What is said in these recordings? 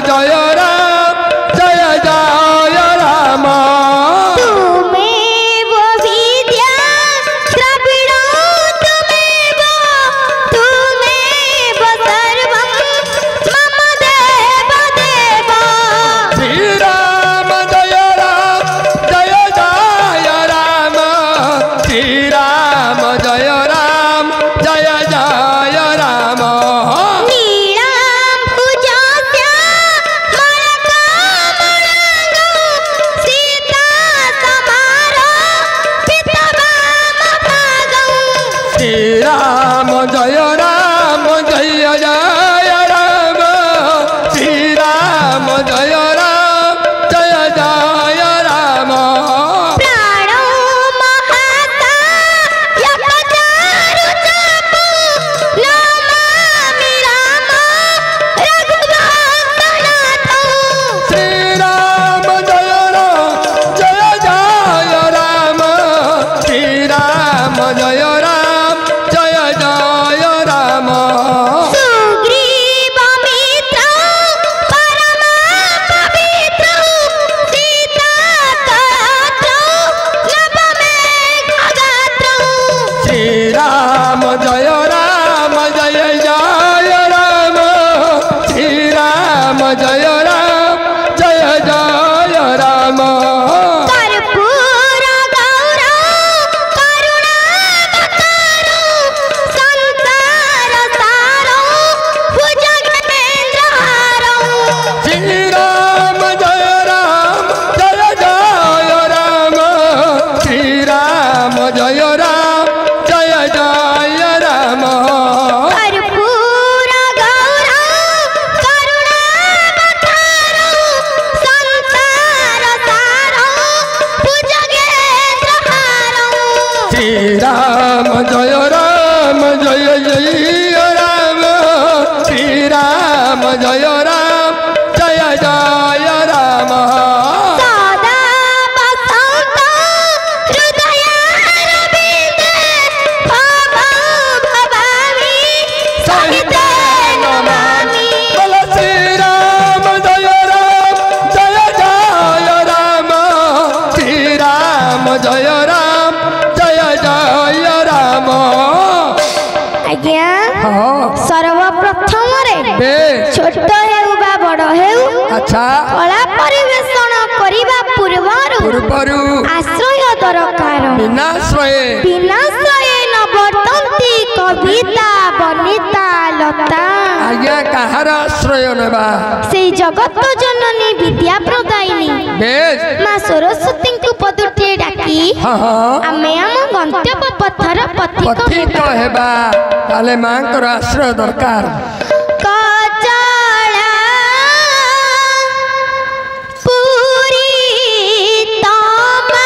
जय राम जय जय राम तुम्हें वो विद्या द्रविड़ तुम्हें वो सर्वं मम देव देव श्री राम जय जय राम श्री राम जय जय राम नीलाम भुजस्य मणकामणिं सीता समारो पितवाम भागं श्री राम जय जय राम श्री राम जय जय राम प्राणो महाता यपचारु चापु नमामि राम रघुवंशनाथं श्री राम जय जय राम श्री राम जय जय राम सुग्रीव मित्र परम पवित्र सीता तत्र नवमेघ गात्र श्री राम जय जय राम श्री राम जय जय राम कर्पूर गौर करुणावतार संसार सार भुजगेन्द्र हार श्री राम जय राम श्री राम जय जय राम कर्पूर गौर करुणावतार संसार सार भुजगेन्द्र हार श्री राम जय जय राम श्री राम जय जय राम सदा बसंत हृदयारविन्दे भवामि सहिते नमामि बोलो श्री राम जय जय राम श्री राम जय जय राम आज्ञा हाँ सर्वप्रथम बे छोट हेउ बा बड़ हेउ अच्छा कला परिवेषण करिबा पूर्वरु आश्रय दरकार विनाश्रय विनाश्रय नवर्तन्ति कविता बनिता लता आज्ञा कहार आश्रय नेबा से जगत जननी विद्या प्रदायिनी बेश माँ सरस्वती को पदुटे डाकी हाँ आमे आम गंतव्य पथर पथिक पथिक हेबा। हेबा ताले मांकर आश्रय दरकार कचड़ा पूरी तमा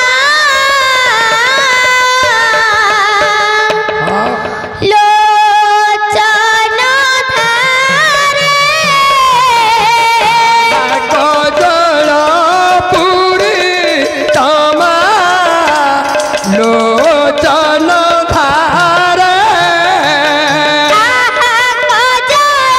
लोचन धारे कजला पूरी तमा लोचन धारे कजड़ा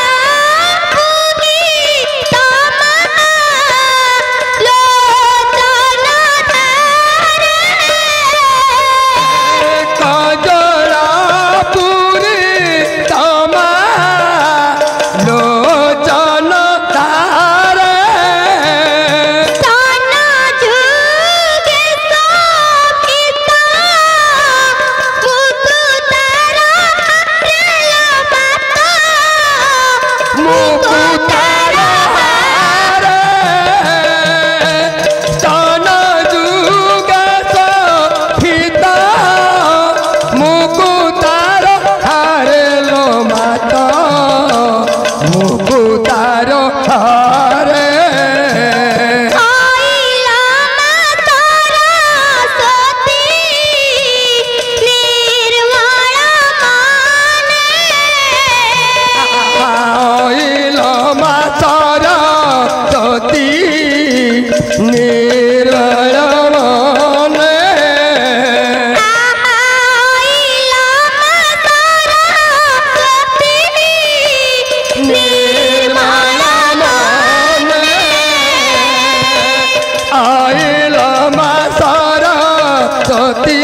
आइल मा सरस्वती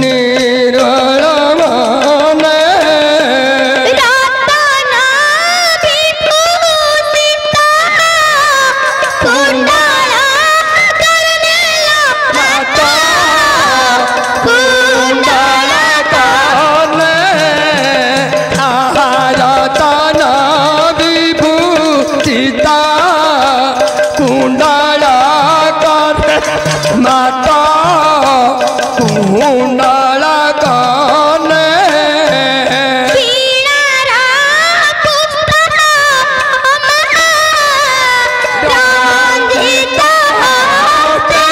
निर्मल मने रतन विभूषित कुंडल कर्णेला माता कुंडल काने आहारतन विभूषिता कुंडल काने माता कुंडल काने वीणार पुस्तक रंजित हस्ते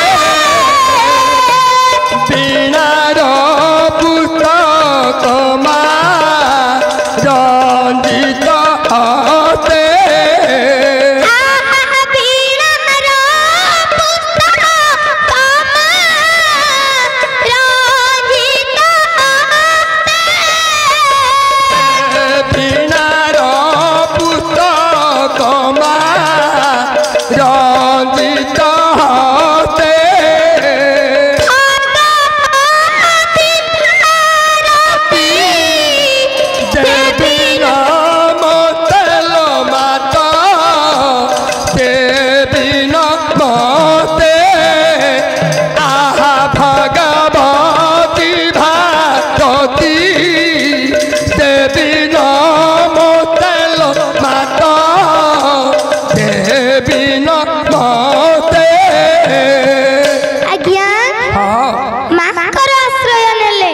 वीणार पुस्तक रंजित हस्ते वीणार पुस्तक रंजित वीणार पुस्तक रंजित हस्ते देवी नमस्ते माता देवी नमस्ते आहा भगवती भारती देवी नमस्ते माता देवी नमस्ते आज्ञा हाँ माकर आश्रय नेले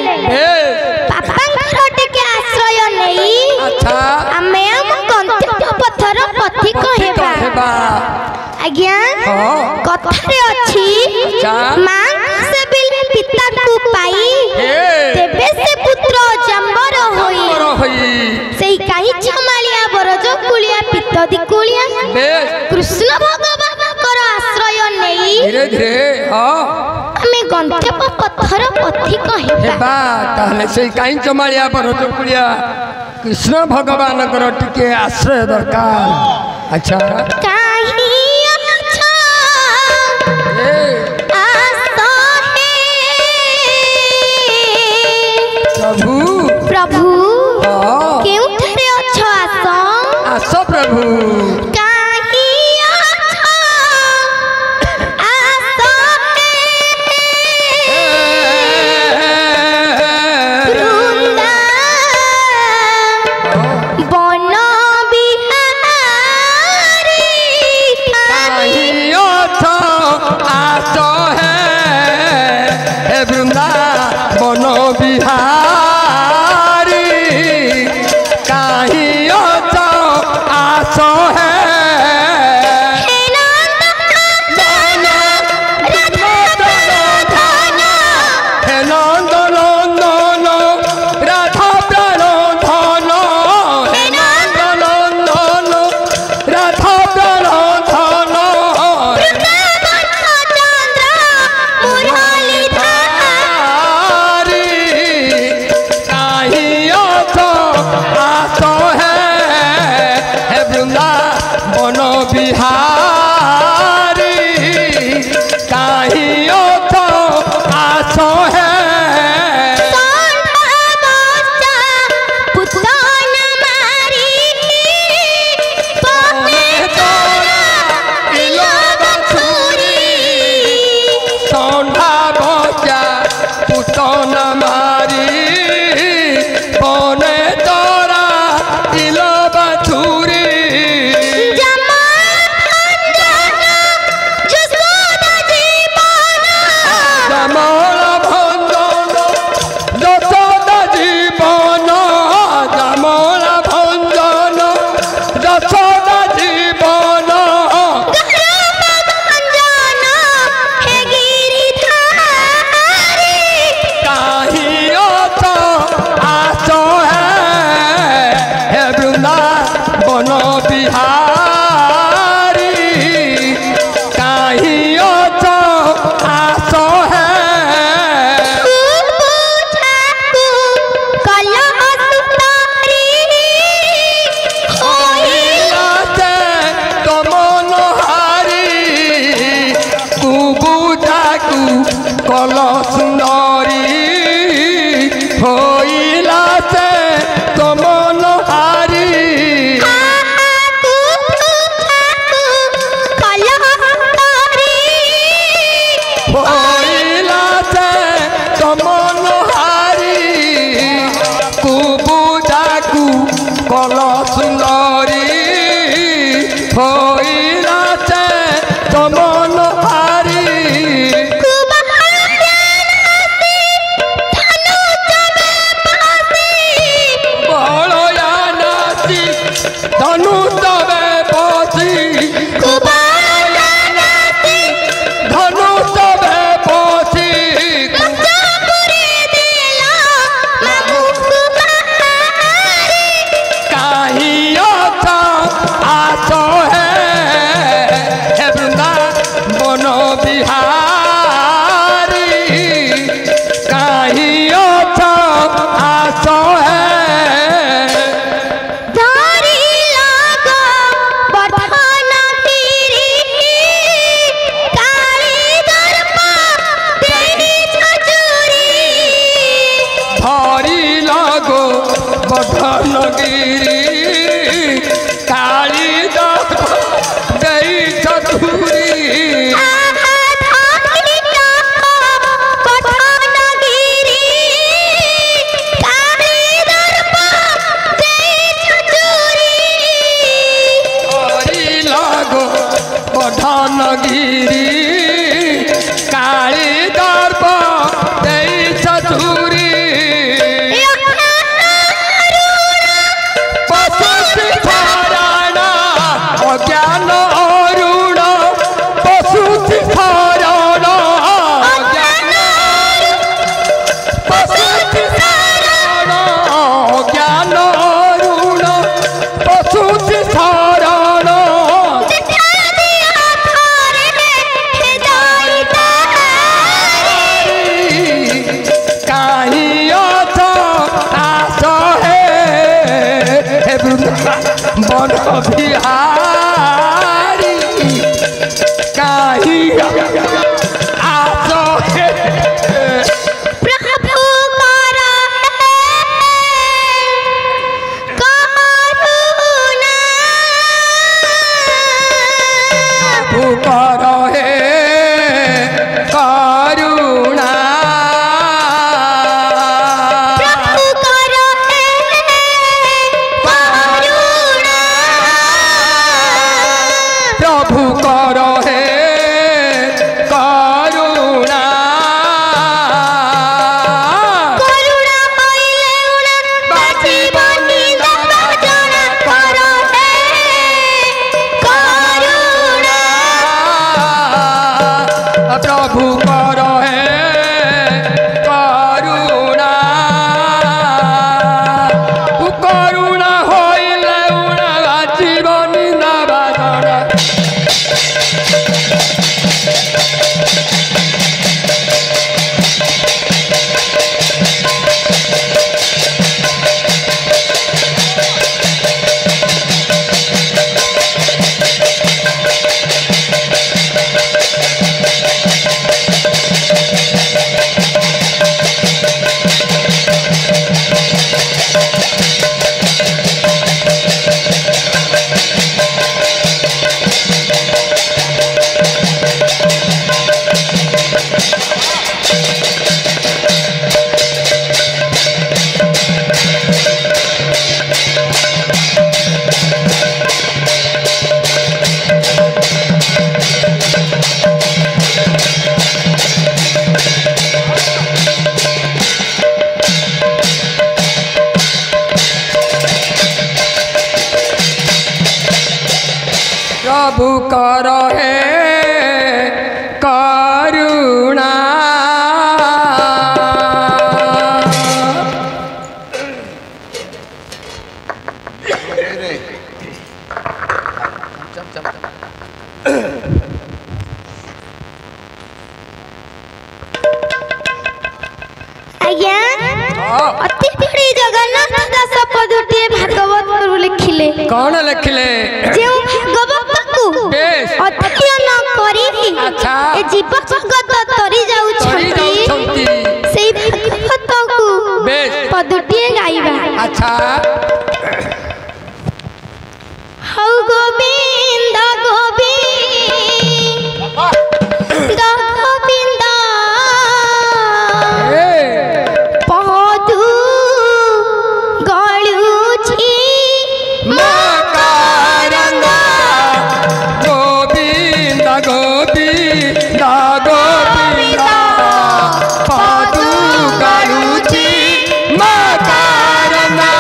बापांकर टिके आश्रय नेई अच्छा आमे हम गंतव्य पथर पथिक हेबा आज्ञा हाँ कथारे अछि अच्छा। मां से बिल पिता को पाई तेबे से पुत्र जंबर होई सेई काई छमालिया बरज कुलिया पित्त दिकुलिया कृष्ण भगवान कर आश्रय नेई धीरे धीरे हाँ आमे गंतव्य पथर पथिक हेबा हेबा ताहले से काई चमालिया पर चकुलिया कृष्ण भगवान कर टिके आश्रय दरकार अच्छा काई अच्छा ए आशा है प्रभु प्रभु हाँ केउ थरे अच्छा आशा आस प्रभु काई अच्छा आशा है वृंदा बन बिहारी काहीं अच्छा आस है हे वृंदा बन बिहारी काहीं अच्छा आस है हे नंद नंदन राधा प्राण धन हे नंद नंदन राधा प्राण धन हरि काहीं अच्छा आस है हे वृंदा बन बिहारी काहीं अच्छा आस है सौंधा बचा पुतन मारी बने तोरा इल बछुरी जमल भंजन যশোদা জীবন জমল ভঞ্জন যশোদা জীবন কাহিও धनगिरी काली दर्प देई ससुरी पशु शिखरण अज्ञान अरुण पशु शिखरण अज्ञान पशु शिखरण अज्ञान अरुण पशु शिखरण बन बिहारी कहीं आस प्रभु करा करुणा प्रभु कर हे करुणा प्रभु करा प्रभु कर हे करुणा करुणा होइले उणा बाजीबनी दाता जणा कर हे करुणा प्रभु कर हे करुणा करुणा होइले उणा जीवनी नाबादना प्रभु कर हे करुणा आज्ञा अति बड़ी जगन्नाथ दास पदुटे भागवत लिखिले कौन लिखले जे भागवत को बेश अध्ययन करी अच्छा ए जीव जगत तरी जाउछंती सेई भागवत को बेश पदुटे गाइबा अच्छा हौ गोविंद गोविंद गोविंद पदु गळुछि मकारंगा गोविंद गोविंद गोविंद पादु गरुचि मकारंगा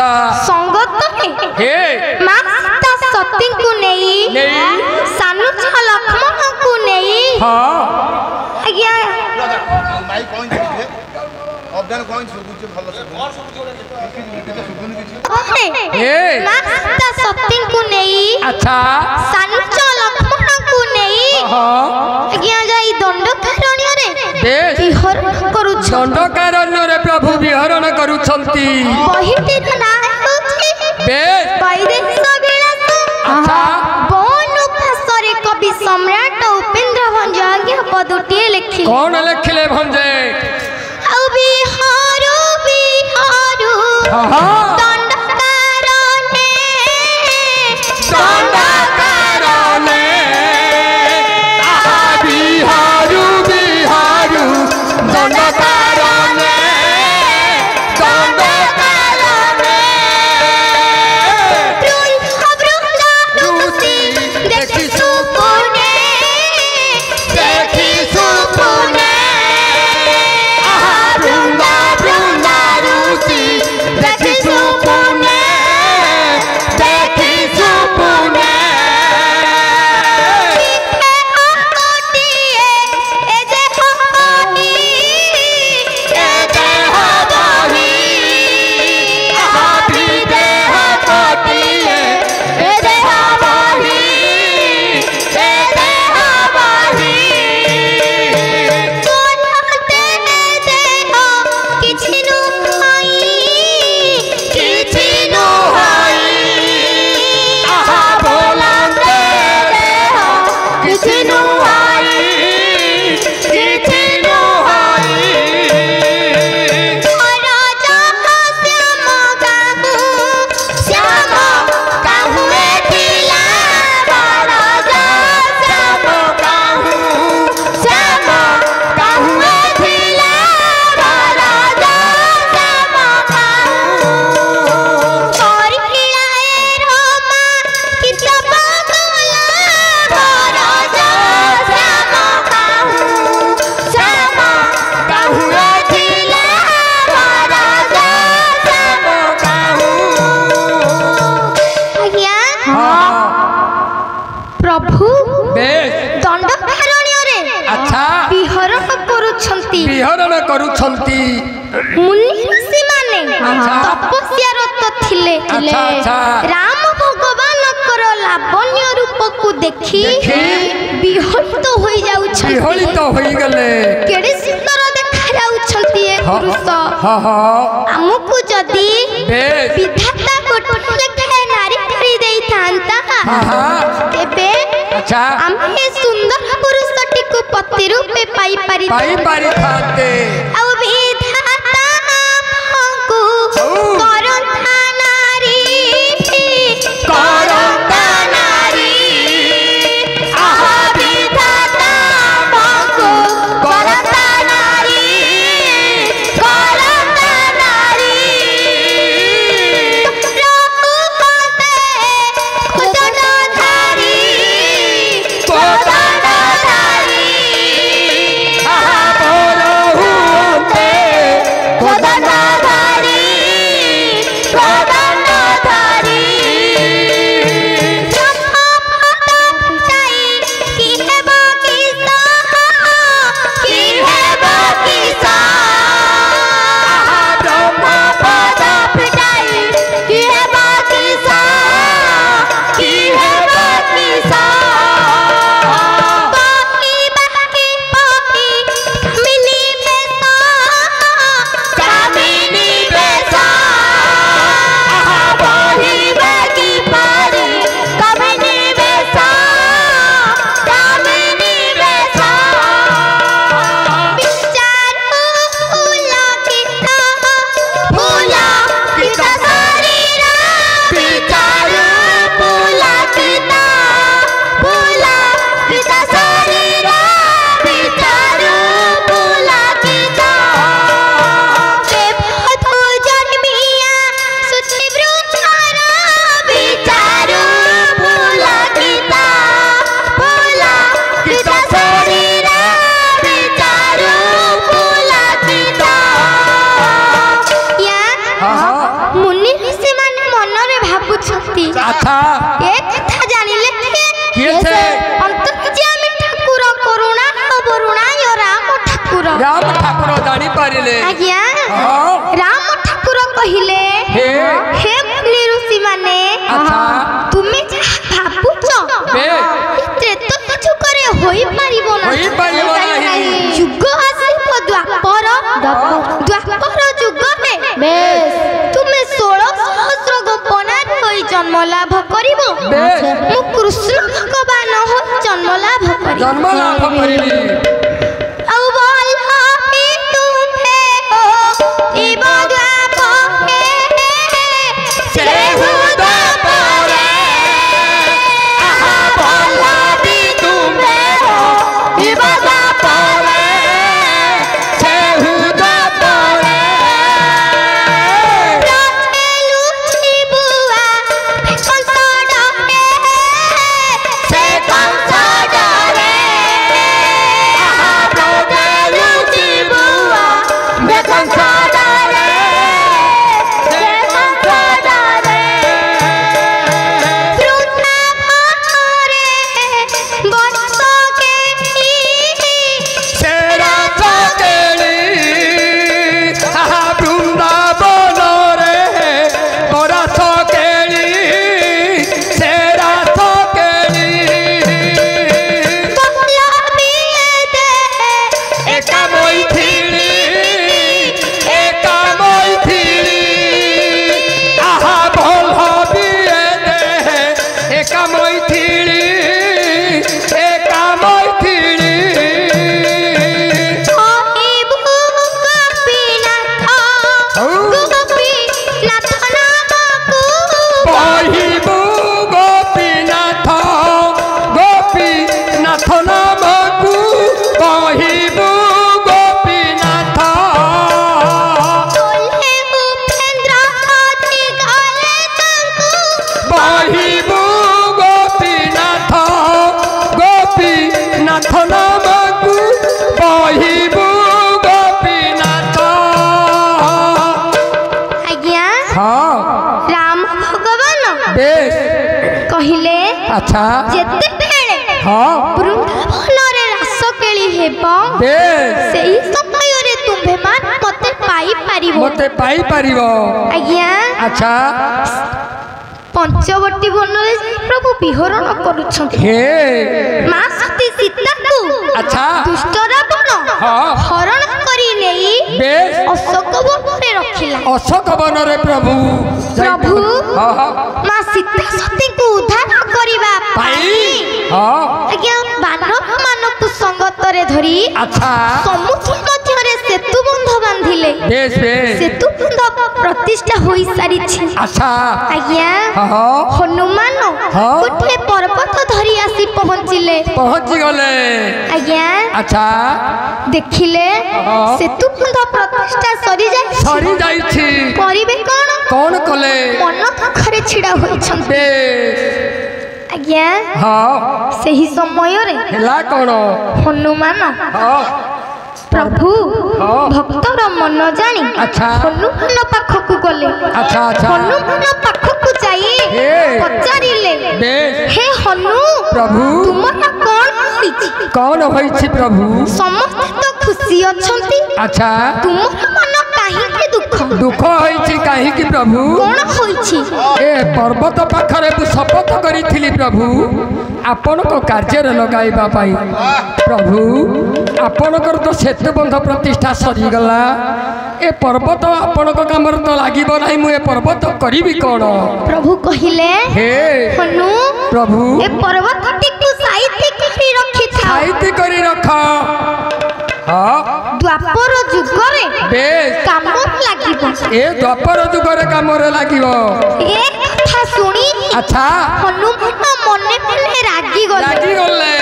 अच्छा संगत हे मां सीता सती को नहीं सानु लक्ष्मण को नहीं हां आज्ञा माई कौन है अबदान कौन सुबुच भलो से और सुबुच सुबुन किछि हे मां सीता सती को नहीं अच्छा सानु लक्ष्मण को नहीं हां आज्ञा जाई दंडकारण्य रे बेश विहरण करू दंडकारण्य रे प्रभु विहरण करूछंती बहिटी ना होछि बेश वैदेश विलास अच्छा बनु भाषरे कवि सम्राट उपेंद्र भंज आज्ञा पदुटिए लिखिले कौन लिखले भंजे औ बिहारू बिहारू हां दंडकारण्य दंडकारण्य आहा बिहारू बिहारू दंडकारण्य दंडकारण्य रूसी देखि सुपुने देखी सुपुने आहा बृंदा बृंदा रूसी देखी सुपुने देखी सुपुने प्रभु बेश दंडकारण्य रे अच्छा विहरण करूछंती विहरण करूछंती मुनि ऋषि माने तपस्या रत थिले अच्छा अच्छा राम भगवान कर लावण्य रूप को देखी विहलित होई जाउछंती विहलित होई गले केडे सुंदर देखा जाउछंती ए पुरुष हां हां हमकु जदी बेश विधाता गोटे लेखाए नारी करी देई थांता हां तेबे अच्छा आमे सुंदर पुरुषटी को पति रूपे पाई पारी थाते औ विधाता हमकु करंता नारी आहा विधाता हमकु करंता नारी प्रभु पते खुदनाधारी आहा बोलो राम ठाकुर जानी पारिले आज्ञा हाँ राम ठाकुर कहिले हे हे मुनि ऋषि माने अच्छा तुमे जहा भाबुच बे त्रेता जुगरे होई पारिबो नाही जुग आसीबो द्वापर जुगरे बेस तुमे 16 सहस्र गोपनार होई जन्म लाभ करिबो बेस मु कृष्ण भगवान हो जन्म लाभ करिबी औ बोला भी तुम्हे हो इबो द्वापरे से हुदा परे आहा बोला भी तुम्हे हो इबो द्वापरे से हुदा परे राजेलु छिबुआ कंस डरे से कंस डरे आहा राजेलु छिबुआ कंस डरे से कंस डरे वृंदावनरे बरस केली सेरा चकेली आहा बृंदावन रे बड़ा चकेली सेरा चकेली बहला बिए दे एका मैथिली आहा बोल बिए दे एका मैथिली होइबु गोपीनाथ नामकु बहिबु गोपीनाथ नामकु बहिबु गोपीनाथ बोले उपेंद्र हाथी गाले तंकु बहिबु गोपीनाथ नामकु बहिबु गोपीनाथ आज्ञा हाँ राम भगवान बेस कहिले अच्छा जेते बेले हाँ वृंदावनरे रास केली हेबो बेस सेही समयरे तुम्भे मान मते पाई पारिबो मते पाई पारिबो आज्ञा अच्छा पंचवटी बनरे प्रभु विहरण करूछंती हे मां सती सीता को अच्छा दुष्ट रावण हाँ हरण करी नेई बेस अशोक वनरे रखिला अशोक वन रे प्रभु प्रभु हाँ हाँ मां सीता सती को उद्धार करिबा पाई हाँ आज्ञा बानर मानकु संगतरे धरी अच्छा समुद्र मध्यरे सेतु बंध बांधिले बेस बेस सेतु बंध प्रतिष्ठा होई सारिछि अच्छा आज्ञा हाँ हनुमान हाँ। गोटे पर्वत धरी आसी पहुंचिले पहुंच गले आज्ञा अच्छा देखिले हाँ। सेतु बंध प्रतिष्ठा सरी जाय सरी जाइछि करिवे कौन कले मन दुखरे छिड़ा होइछन बेस आज्ञा हाँ सही समय रे हेला कौन हनुमान हाँ प्रभु हाँ। भक्तर मन जानी अच्छा हनुमान पाखकु गले अच्छा अच्छा हनुमान पाखकु जाई हे। पचारिले बेस हे हनु प्रभु तुमरा कोन होइछि कौन होइछि प्रभु समस्त तो खुशी अछंती अच्छा तुमरा मन काहे के दुख दुख होइछि काहे कि प्रभु कोन होइछि ए पर्वत पाखरे मु शपथ करिथिली प्रभु आपनको कार्य लगाइबा पाई प्रभु आपनकर तो सेतु बंध प्रतिष्ठा सरीगला ए पर्वत आपनको कामर तो लागिब नाही मु ए पर्वत करिबी कोन प्रभु कहिले हे हनु प्रभु ए पर्वतटी को साइति करी रखि था साहित्य करी रख हाँ द्वापर जुगरे बेस काम लागिबो ए द्वापर जुगरे कामरे लागिब ए कथा सुनी अच्छा हनुमान मने मने रागी गले लागी गले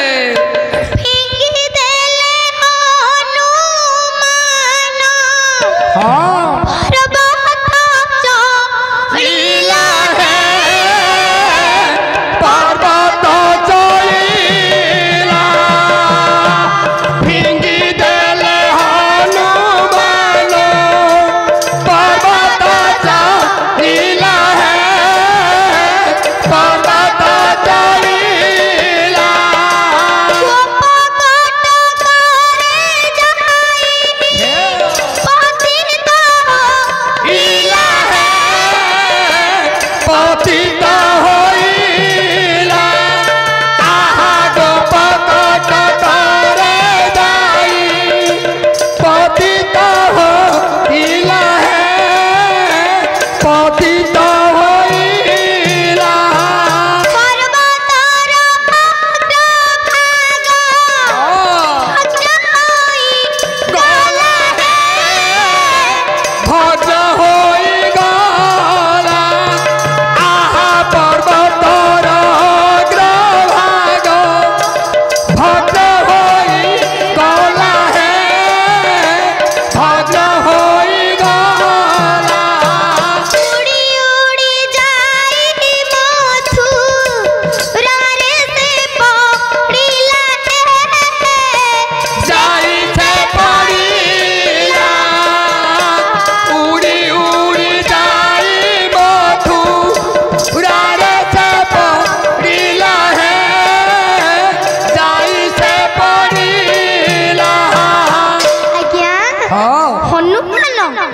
फिंगी देले हनुमान हाँ पर्वत चढ़िला है पर्वत चढ़िला फिंगी देले हनुमान पर्वत चढ़िला है पर्वत चढ़िला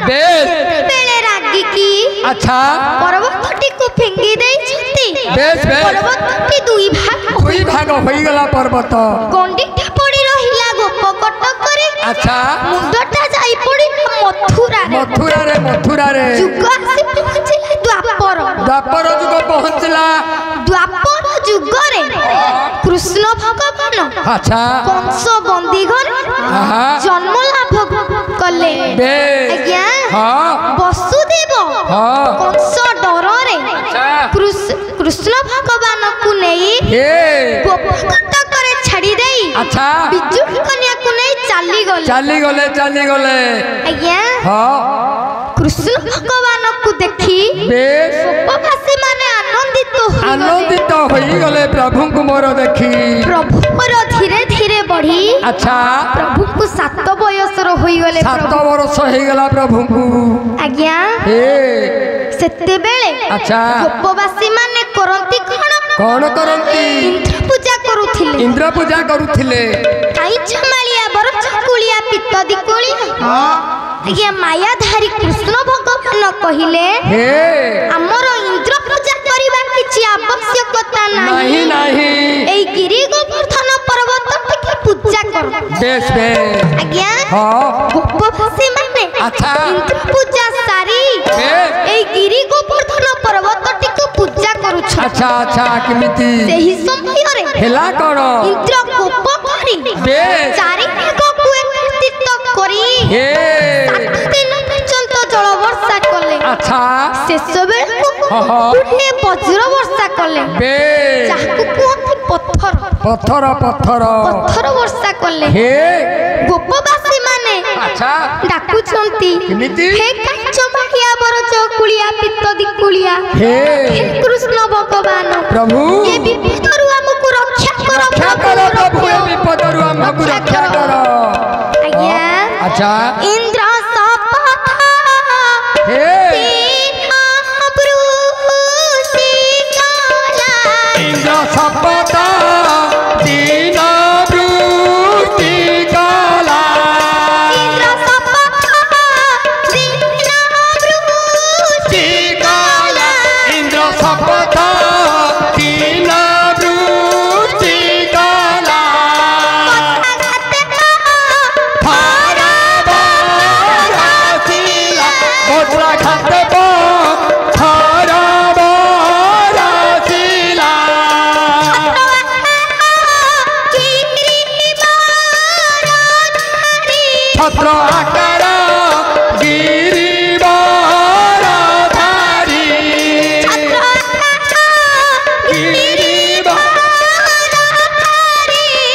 बेले रागी की अच्छा पर्वतटी को फिंगी देइछंती बेस बेस पर्वतटी दुई भाग होई गला पर्वत गंडीटा पड़ी रहिला गोप कटक करे अच्छा मुंडटा जाई पड़ी मथुरा रे जुग आसी पहुंचिला द्वापर जुग पहुंचला द्वापर जुग रे कृष्ण भगवान अच्छा कंस बंदी घर जन्म लाभ कले आज्ञा हां वसुदेव कंस डर रे कृष्ण भगवान को नहीं गोप कटक करे छाड़ी देई अच्छा बिजुली कन्या को नहीं चाली गले आज्ञा हां कृष्ण भगवान को देखी गोपवासी माने आनंदित होई गले प्रभु को मोर देखी प्रभु मोर धीरे धीरे बढ़ी अच्छा प्रभु को 7 बयस रो होई गले 7 वर्ष होई गला प्रभु को आज्ञा सेते बेले अच्छा गोपवासी माने करंती कौन करंती इंद्र पूजा करुथिले काई छमालिया बर चकुलिया पित्त दिकुलिया आज्ञा मायाधारी कृष्ण भगवान कहिले हमर इंद्र पूजा करिबा किछि आवश्यकता नाही एई गिरि गोवर्धन पर्वत के पूजा कर बेस आज्ञा गोपवासी माने अच्छा इंद्र पूजा सारी एई गिरि गोवर्धन पर्वत के पूजा करूछ अच्छा किमिति सेही समय रे हेला कोन इंद्र कोप करी चारि को एकत्रित करी 7 दिन पर्यंत जल वर्षा कले अच्छा शेष बेल पुणे वज्र वर्षा कले जाकु कहते पत्थर वर्षा कले गोपवासी माने अच्छा डाकुचंती हे काचमाकिया बरच कुलिया पित्त दिकुलिया हे कृष्ण भगवान प्रभु ये विपदरु हमकु रक्षा करो प्रभु ये विपदरु हमकु रक्षा करो आज्ञा अच्छा इंद्र सपथा हे इंद्र सपथा दीन वृष्टि काला इंद्र सपथा दीन वृष्टि काला इंद्र सपथा दीन वृष्टि काला छत्र आकार गिरिवाराधारी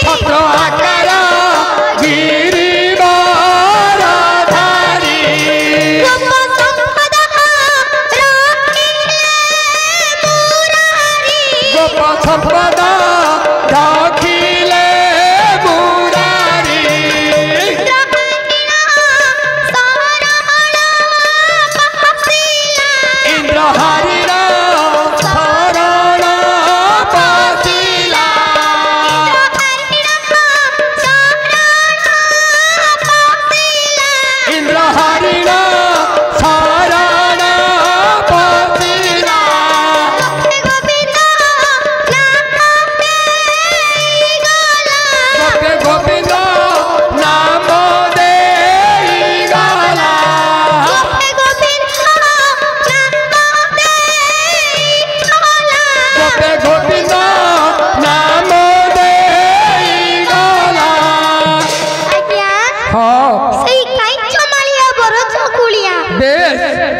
छत्र आकार गिरिवाराधारी गोप संपदा राखिले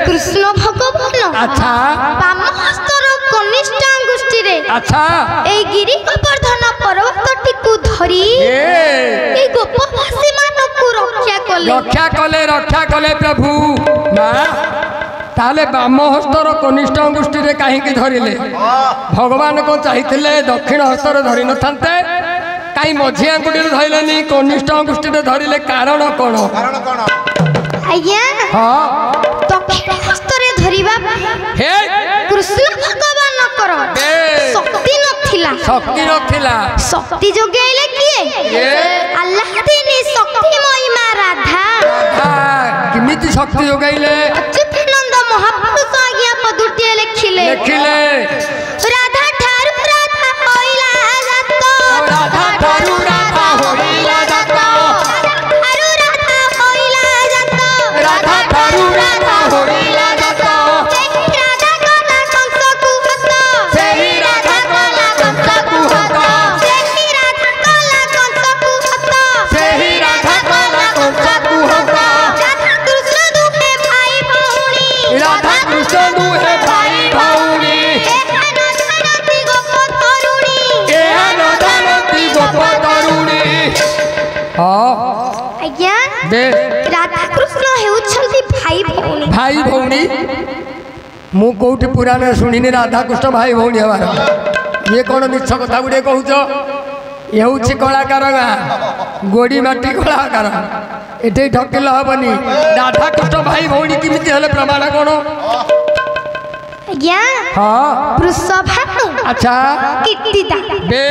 कृष्ण भगवान अच्छा बाम हस्तर कनिष्ठ अंगुष्ठी रे अच्छा ए गिरि गोवर्धन पर्वतटी को धरी ए गोपवासी मानकु रक्षा कले प्रभु ना ताले बाम हस्तर कनिष्ठ अंगुष्ठी रे काहे की धरिले भगवान को चाहिथिले दक्षिण हस्तर धरि न थांते काई मझी अंगुठी रे धइलेनी कनिष्ठ अंगुष्ठी रे धरिले कारण कोन आज्ञा हां दक्षिण हस्तर रे धरिबा हे कृष्ण भगवान कर शक्ति नथिला शक्ति जोगेले किए अल्लाह दिनी शक्ति महिमा राधा किमिति शक्ति जोगाइले अच्युतानंद महापुरुष आज्ञा पदुटिए लिखिले राधा ठारू राधा होइला जात राधा ठारू राधा होइला जात ठारू राधा होइला जात राधा ठारू राधा होइला जात राधा कला कंस कुहत सेही राधा कला कंस कुहत सेही राधा कला कंस कुहत सेही राधा कला कंस कुहत राधा कृष्ण दुहे भाई भौणी राधा कृष्ण दुहे भाई भौणी एहन धरती गोप तरुणी एहन धरती गोप तरुणी आज्ञा दे राधा कृष्ण हेउछंती भाई भौणी भाई भौणी मु कोठी पुराण शुणिनी राधा कृष्ण भाई भौणी हमार ये कौन मिछ कथा गुड़े कहूच ये हूँ कलाकार गाँ गोड़ी माटी कलाकार ये ठकिल हेनी राधा कृष्ण भाई भौणी किमिति हेले प्रमाण कौन आज्ञा हाँ वृषभानु अच्छा कीर्तिदा बे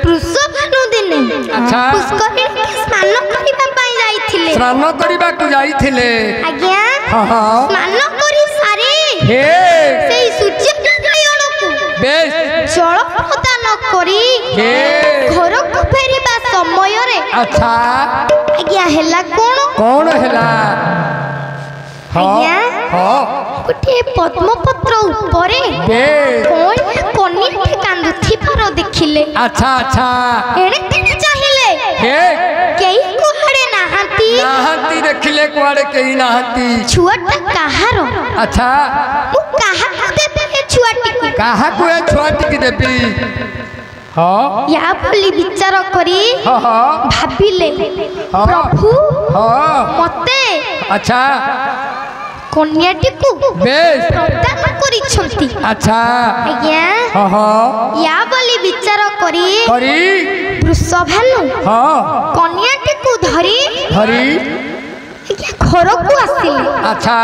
वृषभानु दिने अच्छा पुष्करिणी के स्नान करिबा पई जाइथिले स्नान करबा को जाइथिले आज्ञा हाँ हाँ स्नान करी सारी हे सेई सूर्य नारायणकु बेस जल प्रदान करी हे घर को फेरिबा समय रे अच्छा आज्ञा हेला कौन हेला हाँ आज्ञा हाँ गोटे पद्मपत्र उपरे बेस कोन कन्या कांदुथिबार देखिले अच्छा अच्छा एणे तेणे चाहिले हे केई कुहाड़े नाहांती नाहंती देखिले कुआड़े कहीं नाहंती छुआटा काहार अच्छा मु काहा देबे ए छुआटी को कहा को ए छुआ टिकी देबी हाँ या बोली विचार करी हाँ हाँ भाबिले हाँ। प्रभु हाँ मते अच्छा कन्याटी को बेस प्रदान करिछंती अच्छा आज्ञा हाँ हाँ या बोली विचार करी हरी वृषभानु हाँ कन्याटी को धरी हरी घर को आसिले अच्छा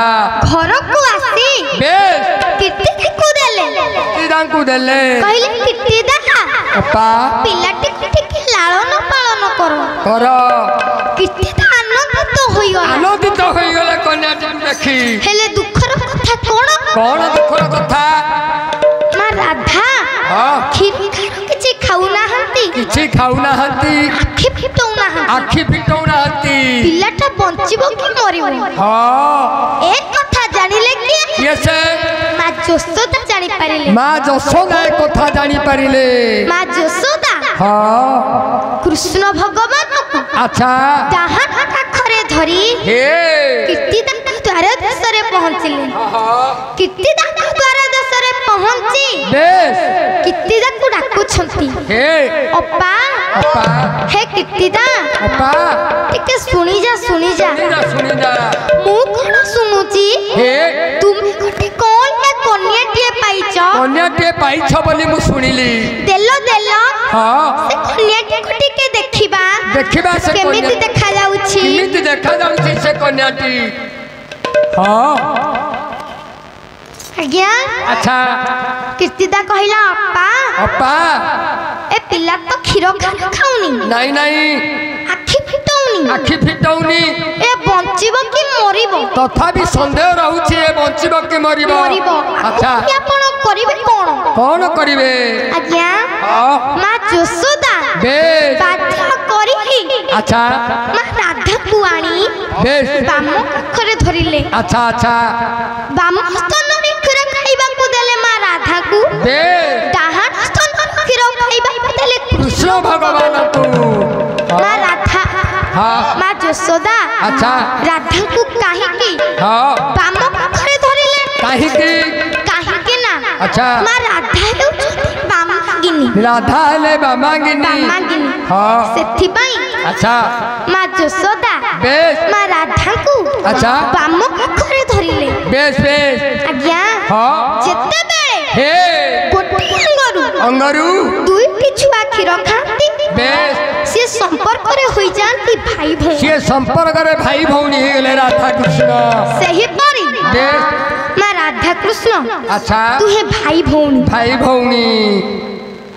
घर को आसी बेस कीर्ति को देले तीरांकु देले कहले कीर्ति देखा अपा पिलाटी को ठीक लालन पालन करो कर कीर्ति आनंदित होइगला आनंदित हो गले कन्याटी देखी हेले दुखर कथा कौन दुखर कथा मां राधा हाँ खीर खार किछि खाउ नाहंती किछि खाऊ नाहंती आखि फिटौ नाहंती आखि फिटौ नाहंती पिलाटा बंचिबो कि मरिबो हाँ ए कथा जानिले कि ये से मां यशोदा जानि पारिले माँ यशोदा ए कथा जानी पारिले मां यशोदा हाँ कृष्ण भगवान को अच्छा डाहाण पाखरे धरी हे कीर्तिदा द्वार देशरे पहुंचिले हाँ कीर्तिदा द्वार देशरे पहुंची बेस कीर्तिदा को डाकुछंती हे अप्पा अपा हे कीर्तिदा अपा टिके सुनी जा सुनी जा मु कोन सुनुची हे तुम गोटे कोन या कन्याटिए पाइछ कन्याटे पाइछ बोली मु सुनिली देलो हाँ से कन्याटी को टिके देखिबा देखिबा से केमिति देखा जाउछि केमिति देखा जाउछि से कन्याटी हाँ आज्ञा अच्छा कीर्तिदा कहिला अप्पा अपा ए पिला तो क्षीर खाना खाउनी नहीं नहीं आखि फिटौनी आखि फिटौनी ए बंचिबो कि मरिबो तथापि संदेह रहउछि ए बंचिबो कि मरिबो मरिबो अच्छा कि आपण करिवे कोन कौन करिवे आज्ञा हाँ मां यशोदा बेस बाध्य करी अच्छा मां राधा कुआणी बेस बाम पाखरे धरिले अच्छा अच्छा बाम स्तनरे क्षीर खाइबा को देले मां राधा को बेस डाहाण स्तनरे क्षीर खाइबा को देले कृष्ण भगवान को मां राधा हाँ मां यशोदा अच्छा राधा को काहे की हाँ बाम पाखरे धरिले काहे की काहे के ना अच्छा मां राधा हेउछंती बामागिनी राधा ले बामागिनी बामागिनी हाँ सेथि पई अच्छा मां यशोदा बेस मां राधा को अच्छा बाम पाखरे धरिले बेस बेस आज्ञा हाँ जेते बेले हे गोटे अंगरू दुईटी छुआ क्षीर खाती बेस से संपर्क रे होई जानती भाई भाई सी संपर्क रे भाई भौणी हो गले राधा कृष्ण सही परी बेस मां राधा कृष्ण अच्छा तू है भाई भौणी भाई भौणी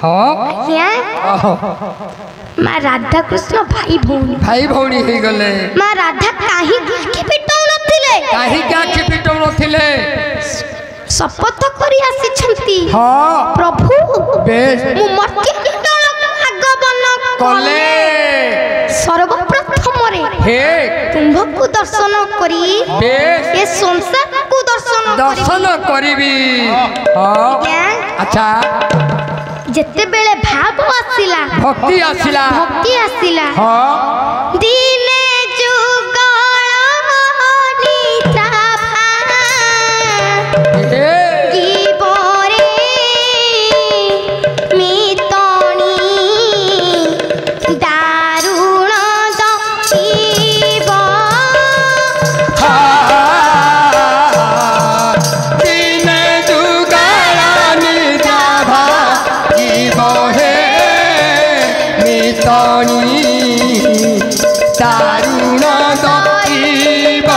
हाँ क्या मां राधा कृष्ण भाई भौणी भाई भौणी हो गले मां राधा काहे के पिटौ नथिले କାହିଁକି ଆଖି ପିଟୁ ନଥିଲେ ଶପଥ କରି ଆସିଛନ୍ତି ହଁ ପ୍ରଭୁ ବେଶ ମୁଁ ମର୍ତ୍ତ୍ୟମଣ୍ଡଳକୁ ଆଗମନ କଲେ ସର୍ବପ୍ରଥମରେ ହେ ତୁମ୍ଭକୁ ଦର୍ଶନ କରି ବେଶ ଏ ସଂସାରକୁ ଦର୍ଶନ କରିବି ହଁ ଆଜ୍ଞା ଆଚ୍ଛା ଯେତେବେଳେ ଭାବ ଆସିଲା ଭକ୍ତି ଆସିଲା ହଁ ଦିନେ ଯୁଗଳ ନିଦ୍ରା ହେ জীবরে মিতনি দারুণ দীব দিনে যুগানি যাভা জীবহে মিতনি দারুণ দীব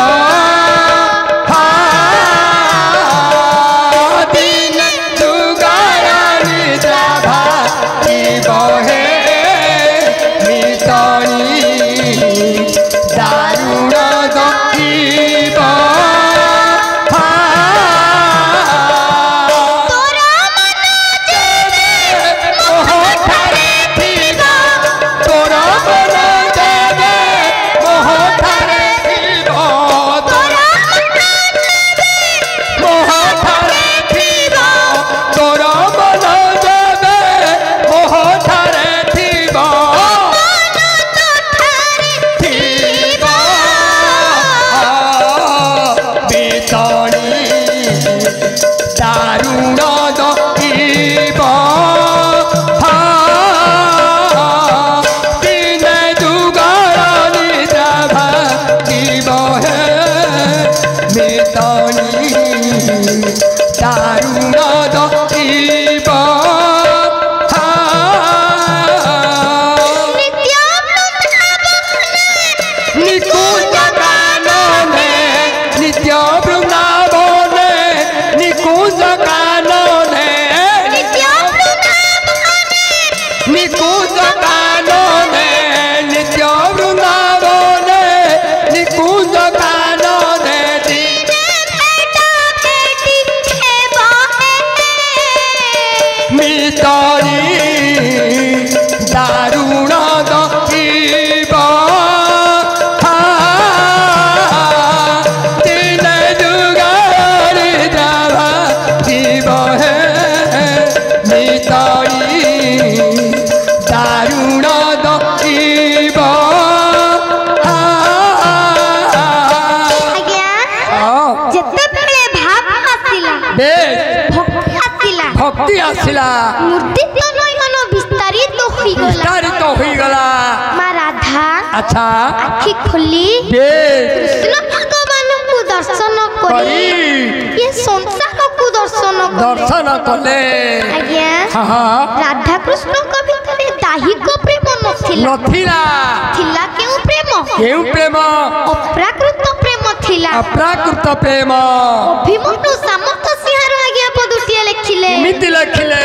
দিনে যুগানি যাভা জীবহে মিতনি দারুণ দীব দারুণ দীব দিনে যুগনি যাভা জীব হে মিতনি দারুণ দীব নিকুঞ্জ কাননে নিত্য বৃন্দাবনে নিকুঞ্জ কাননে নিকুঞ্জ কাননে নিত্য বৃন্দাবনে নিকুঞ্জ কাননে মিতরি দারুণ দীব দিনে যুগনি যাভা জীব হে মিতরি দারুণ দীব আজ্ঞা যেতেবেলে ভাব আসিলা বেশ ভক্তি আসিলা ভক্তি আসিলা মূর্তি তো নয়ন বিস্তারিত হইগলা বিস্তারিত হইগলা মা রাধা আচ্ছা আখি খোলি বেশ কৃষ্ণ ভগবানଙ୍କୁ দর্শନ କରି ଏ ସଂସାରକୁ ଦର୍ଶନ କଲେ দর্শন কলে ଆଜ୍ଞା হ্যাঁ ରାଧା କୃଷ୍ଣଙ୍କ ଭିତରେ ଦାହିକ ପ୍ରେମ ନଥିଲା নথিলা ଥିଲା କେଉଁ ପ୍ରେମ কেউ প্রেম ଅପ୍ରାକୃତ ପ୍ରେମ ଥିଲା অপ্রাকৃত প্রেম ଅଭିମନ୍ୟୁ ସାମନ୍ତ ସିଂହାର ଆଜ୍ଞା ପଦୁଟିଏ ଲେଖିଲେ এমিতি লেখিলে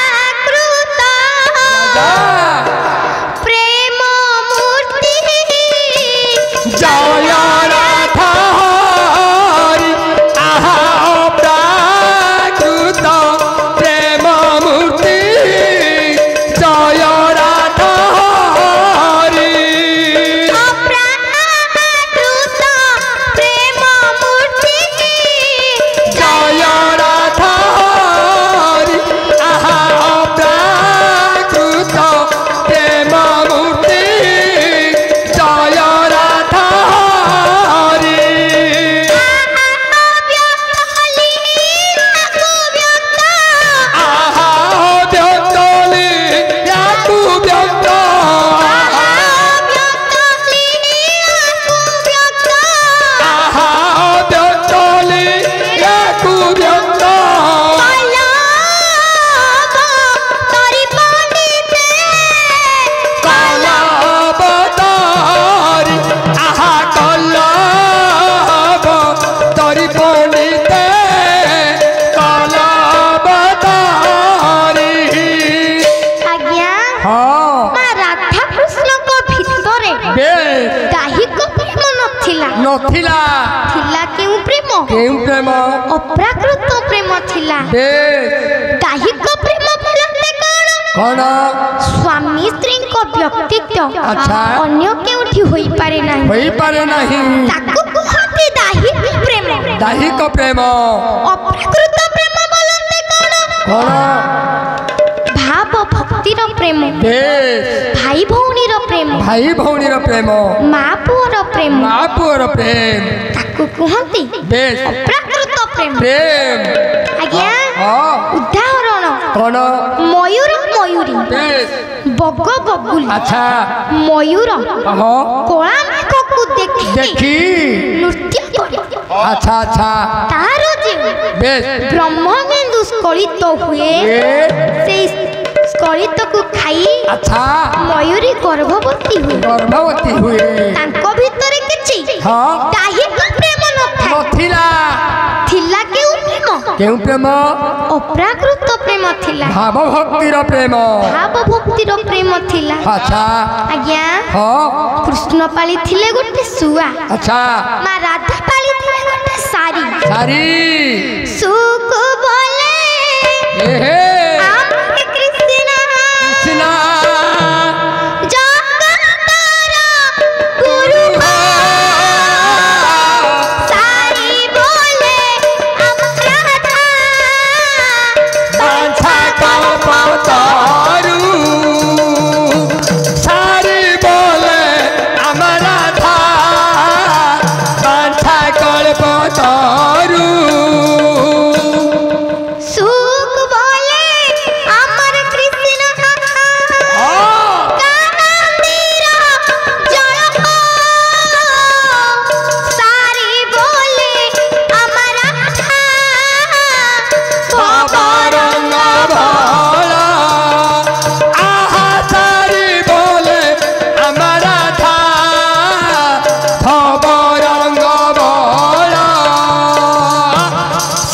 ଅପ୍ରାକୃତ ପ୍ରେମ ମୂର୍ତ୍ତି জয় রাধা হরি আহা অপ্রাকৃত প্রেম মূর্তি জয় রাধা হরি অপ্রাকৃত প্রেম মূর্তি জয় রাধা হরি আহা অপ্রাকৃত नथिला थिला केउ प्रेम केउ प्रेम अप्राकृत प्रेम थिला बेस काहिक प्रेम बोलते कौन स्वामी स्त्री को व्यक्तित्व अच्छा। अन्य केउठी होई पारे नहीं ताको कहते दाहिक प्रेम दाहिक प्रेम अप्राकृत प्रेम बोलते कौन भाव भक्तिर प्रेम बेस भाई भौणीर प्रेम भाई भौणीर प्रेम माँ पुअर प्रेम माँ पुअर प्रेम ताको कहते बेस अप्राकृत प्रेम प्रेम आज्ञा हाँ उदाहरण कौन मयूर मयूरी बेस बग बगुली अच्छा मयूर हाँ कला मेघ को देखी देखी नृत्य करे अच्छा अच्छा तार जे बेस ब्रह्मबिंदु स्खलित हुए से स्खलित को खाई अच्छा मयूरी गर्भवती हुए गर्भवती हुए तांको भितरे किछि हाँ दाहिक प्रेम नथाय नथिला थिला केउ प्रेम केउ प्रेम अप्राकृत प्रेम थिला भाव भक्तिर प्रेम भाव भक्तिर प्रेम थिला अच्छा आज्ञा हाँ कृष्ण पाली थिले गोटे सुआ अच्छा माँ राधा पाली थिले गोटे सारी सारी सुख बोले हे आपके कृष्णा कृष्णा जगतरा गुरु हो सारी बोले अपराधा बांछा को पतारू सारी बोले हमारा था बांछा को पतारू सुख बोले अमर कृष्ण कानंदीरा जल हो सारी बोले अमराधा रंग भोला आहा सारी बोले हमारा था रंग भोला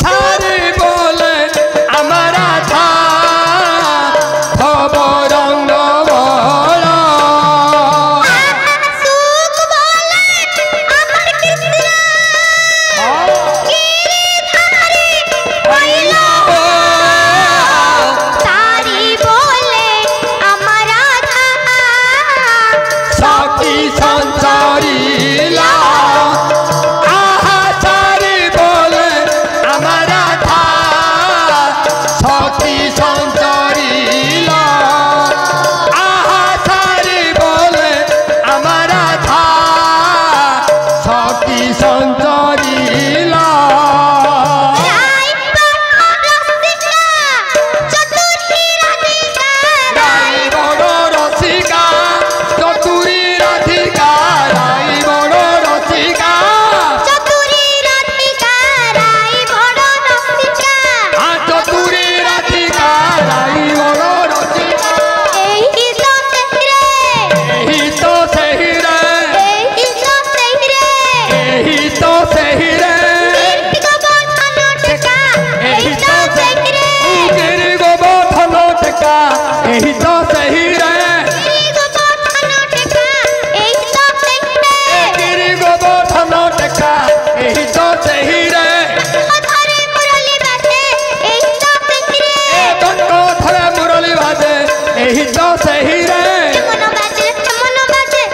सारी बोले हमारा था रंग भोला सुख बोले अमर कृष्ण गिरिधारी पहिला सारी बोले अमराधा सखी संसारीला आहा सारी बोले हमारा था सखी संसारीला आहा सारी बोले हमारा था सखी संसारीला राई रसिका चतुर्थी राधिका राई बड़ो रसिका चतुरी राधिका राई बड़ो रसिका चतुरी राधिका राई बड़ रसिका चतुरी राधिका राई बड़ो रसिका एही तो सेहरे एही तो सही रे एही तो सेहरे एही तो सही रे गिरती को बधन टका एही तो सेहरे गिरी गोवर्धन टेका एही तो सही रे गिरी को बधन टका एही तो सेहरे गिरी गोवर्धन टेका एही तो सही रे अधरे मुरली बाजे एही तो सेहरे बंको थरे मुरली बाजे एही तो सही रे मन बाजे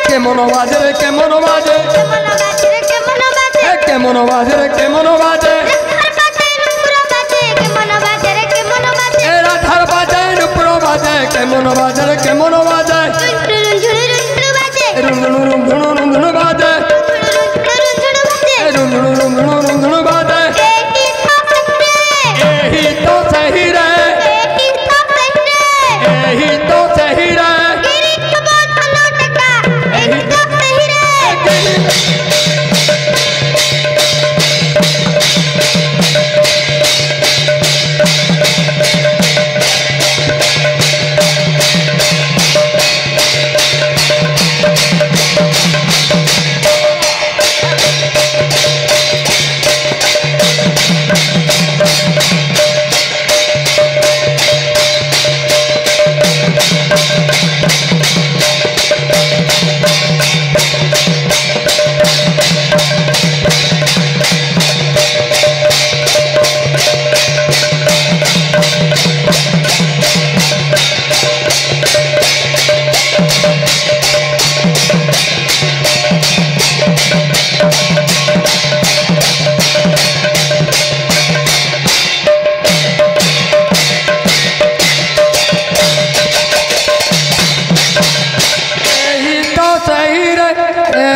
के मनो बाजे रे के मनो बाजे मन बाजे मन बाजे के मनो बाजे रे के मनो बाजे हर बाजे नुपुर बाजे के मन बाजे रे के मन बाजे ए राधार बाजे नुपुरो बाजे के मनो बाजे रे के मनो बाजे झुरझुर बाजे रुंधुनु रुंधुनु रुंधुनु बाजे झुरझुर बाजे रुंधुनु रुंधुनु रुंधुनु बाजे एही तो सेहरे एही तो सही रे एही तो सेहरे एही तो सही रे गिरी को बधन टका एही तो सेहरे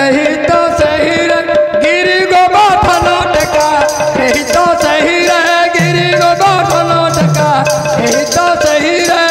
यही तो सही रे गिरी गोवर्धन टेका यही तो सही रे गिरी गोवर्धन टेका यही तो सही रे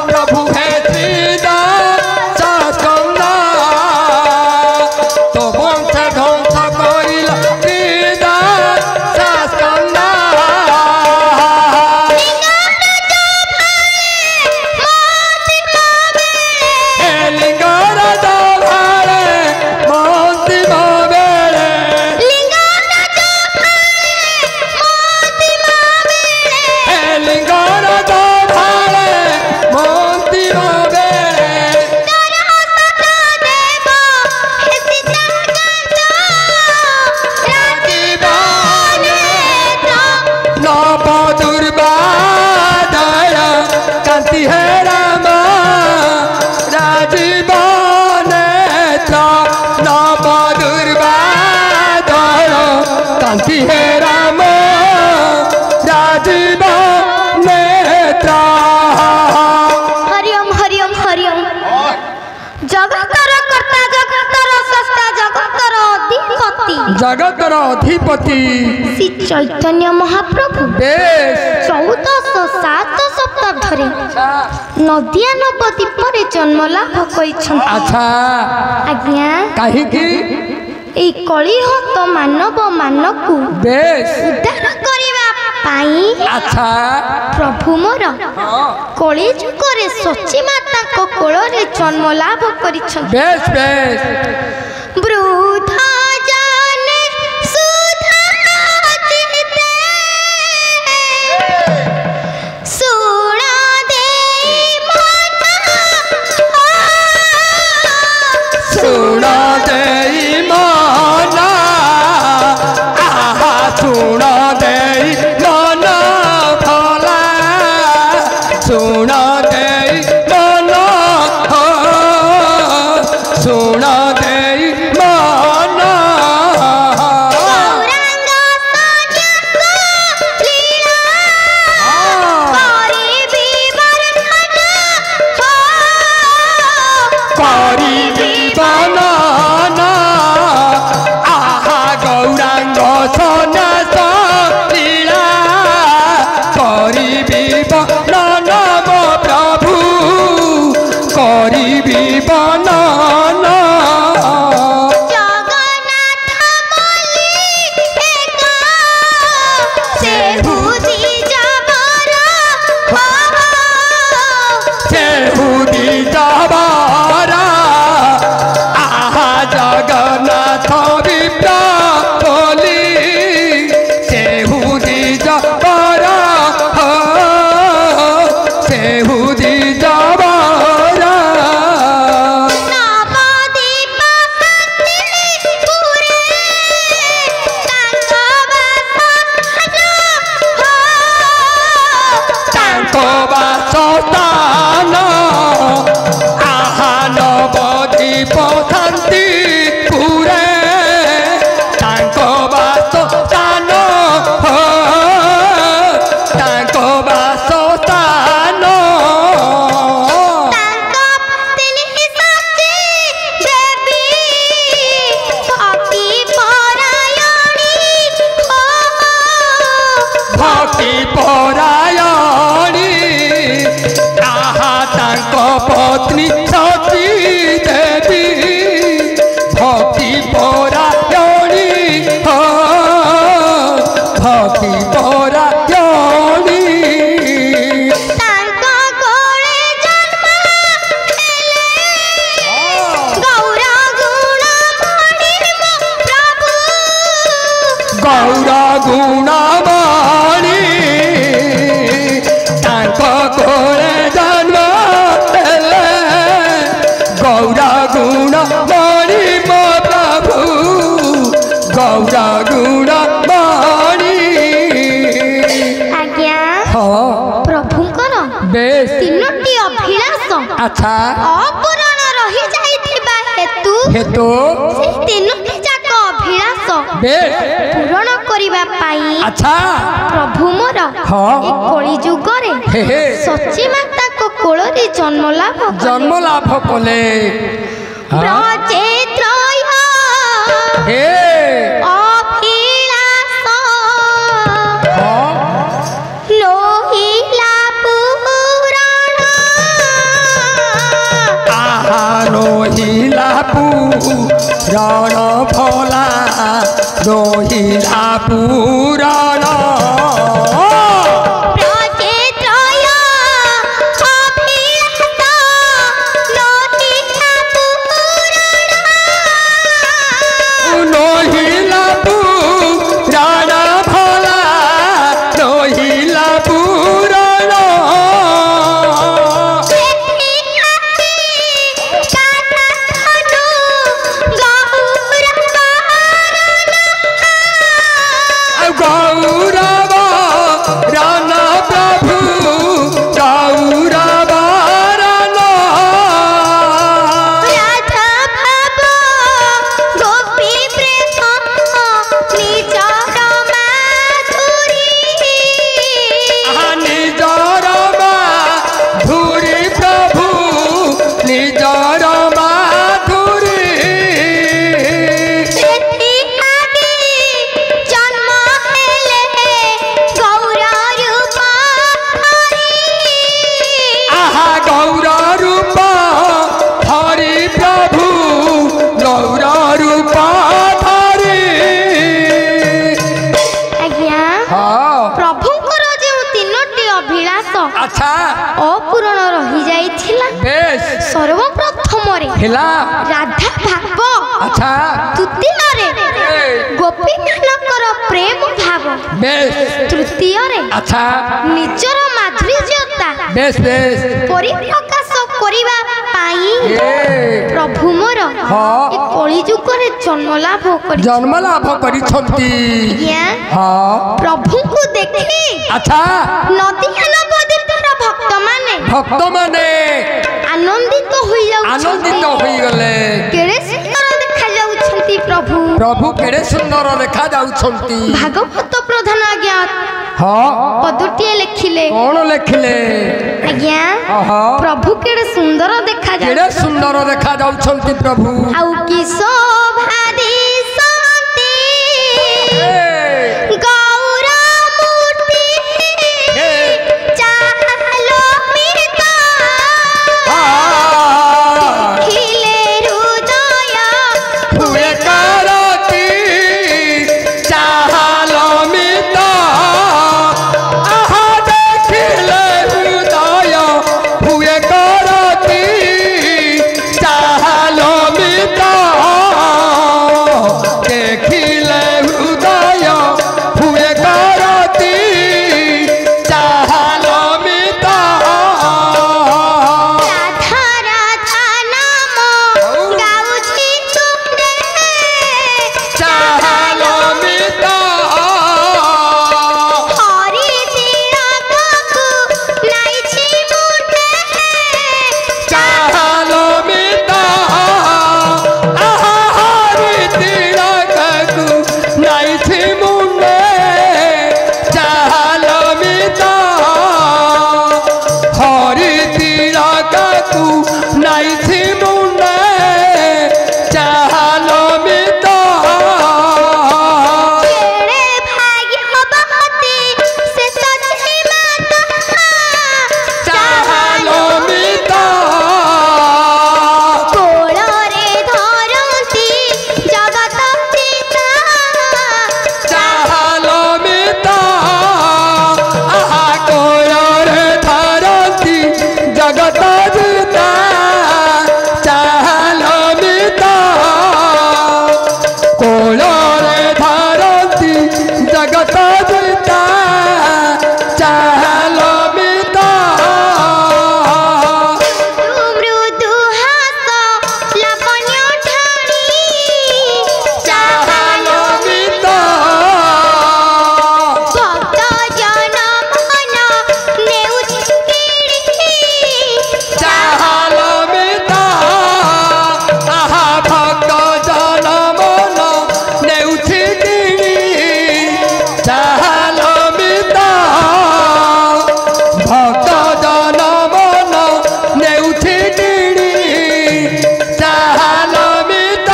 प्रभु है जगतर कर्ता जगतर सृष्टा जगतर अधिपति जगतर अधिपति श्री चैतन्य महाप्रभु बेश 1407 शताब्दी नदिया नवद्वीप रे जन्म लाभ करिछन। अच्छा आज्ञा कहीं की ए कलिहत मानव मानकु बेश उद्धार करिबा पाई अच्छा प्रभु मोर कली जुगरे सची माता को कोल रे जन्म लाभ करिछन। बेश बेश वृद्ध जाने सुधा चिते सुना दे सुना दे माना आहा सुना दे माना भला सुना दे माना सुना दे माना गौरांग सान्यास लीला करी विवर्धन करी विवाना आहा गौरांग सन्यास लीला करी विवाना मो प्रभु करी विवाना जगन्नाथ बलि एका से बुद्धि जबर सेहुदी जबारा आहा जगन्नाथ विप्र बोली सेहुदी जबारा सेहुदी जबारा नवद्वीप पुरे तांको बासस्थान आहा नवद्वीप शांति पुरे तांको बासस्थान तांको बासस्थान भक्ति परायणी आहा तांको पत्नी सती देवी भक्ति परायणी भक्ति परायणी गौरा गुणवाणी तांको कोले जन्म देले गौरा गुणवाणी मो प्रभु गौरा गुणवाणी आज्ञा हाँ प्रभुंकर बेश तीनोटी अभिलाष अच्छा अपूरण रही जाइथिबा हेतु हेतु से तीनोटी जाक अभिलाष बेश पूरण करिबा पाई अच्छा प्रभु मोर हाँ। ए कली जुगरे हे हे सची माता को कोल रे जन्म लाभ जन्म लाभ कले ब्रजे त्रय हे अभिलाष हाँ लोहिला पुराण आहा रोहिला पुराण भोला रोहिला पुराण ब्रजे त्रय अभिलाष लोहिला पुराण रोहिला पुराण भोला रोहिला पुराण गौरव रान प्रभु गौरव रान ନିଜର ମାଧୁରୀ ପ୍ରଭୁ ନିଜର ମା ସର୍ବପ୍ରଥମ ରେ ହେଲା ରାଧା ଭାବ ଆଚ୍ଛା ଦ୍ୱିତୀୟରେ ଗୋପୀ ମାନଙ୍କର ପ୍ରେମ ଭାବ ବେଶ ତୃତୀୟରେ ଆଚ୍ଛା ନିଜର ମାଧୁର୍ଯ୍ୟତା ବେଶ ବେଶ ପରିପ୍ରକାଶ କରିବା ପାଇଁ ଏ ପ୍ରଭୁ ମୋର ହଁ। ଏ କଳି ଯୁଗରେ ଜନ୍ମ ଲାଭ କରି ଜନ୍ମ ଲାଭ କରିଛନ୍ତି ହଁ ପ୍ରଭୁଙ୍କୁ ଦେଖି ଆଚ୍ଛା ନଦୀ ନବଦ୍ୱୀପର ଭକ୍ତମାନେ ଆନନ୍ଦିତ ଆନନ୍ଦିତ ହୋଇଗଲେ କେଡ଼େ ସୁନ୍ଦର ଦେଖାଯାଉଛନ୍ତି ପ୍ରଭୁ ପ୍ରଭୁ କେଡ଼େ ସୁନ୍ଦର ଦେଖାଯାଉଛନ୍ତି ଭାଗବତ ପ୍ରଧାନ ଆଜ୍ଞା ହଁ ପଦଟିଏ ଲେଖିଲେ କଣ ଲେଖିଲେ ଆଜ୍ଞା ଓହୋ ପ୍ରଭୁ କେଡ଼େ ସୁନ୍ଦର ଦେଖାଯାଉ କେଡ଼େ ସୁନ୍ଦର ଦେଖାଯାଉଛନ୍ତି ପ୍ରଭୁ ଆଉ କି ଶୋଭା ଦିଶନ୍ତି ଗୌରମୂର୍ତ୍ତି ଚାଲମିତ ଦେଖିଲେ ହୃଦୟ ହୁଏ କରତି ଚାଲମିତ ଆହା ଦେଖିଲେ ହୃଦୟ ହୁଏ କରତି ଚାଲମିତ ଦେଖିଲେ ହୃଦୟ ହୁଏ କରତି ଚାଲମିତ ରାଧା ରାଧା ନାମ ଗାଉଛି ତୁଣ୍ଡେ ଚାଲମିତ ହରି ତିଳକକୁ ନାଇଛି ମୁଣ୍ଡେ ଚାଲମିତ ଆହା ହରି ତିଳକକୁ ନାଇଛି ମୁଣ୍ଡେ ଚାଲମିତ ହରି ତିଳକକୁ ନାଇଛି ମୁଣ୍ଡେ ଚାଲମିତ କେଡ଼େ ଭାଗ୍ୟବତୀ ସେ ସଚି ମାତା ଚାଲମିତ କୋଳରେ ଧରନ୍ତି ଜଗତ ପିତା ଚାଲମିତ ଆହା କୋଳରେ ଧରନ୍ତି ଜଗତ ଜିତା ଚାଲମିତ କୋଳରେ ଧରନ୍ତି ଜଗତ ଜିତା ଚାଲମିତ ମୃଦୁ ହାସ ଲାବଣ୍ୟ ଠାଣି ଚାଲମିତ ଭକ୍ତ ଜନ ମନ ନେଉଛି କିଣି ଚାଲମିତ ଆହା ଭକ୍ତ ଜନ ମନ ନେଉଛି କିଣି ଚାଲମିତ ଭକ୍ତ ଜନ ମନ ନେଉଛି କିଣି ଚାଲମିତ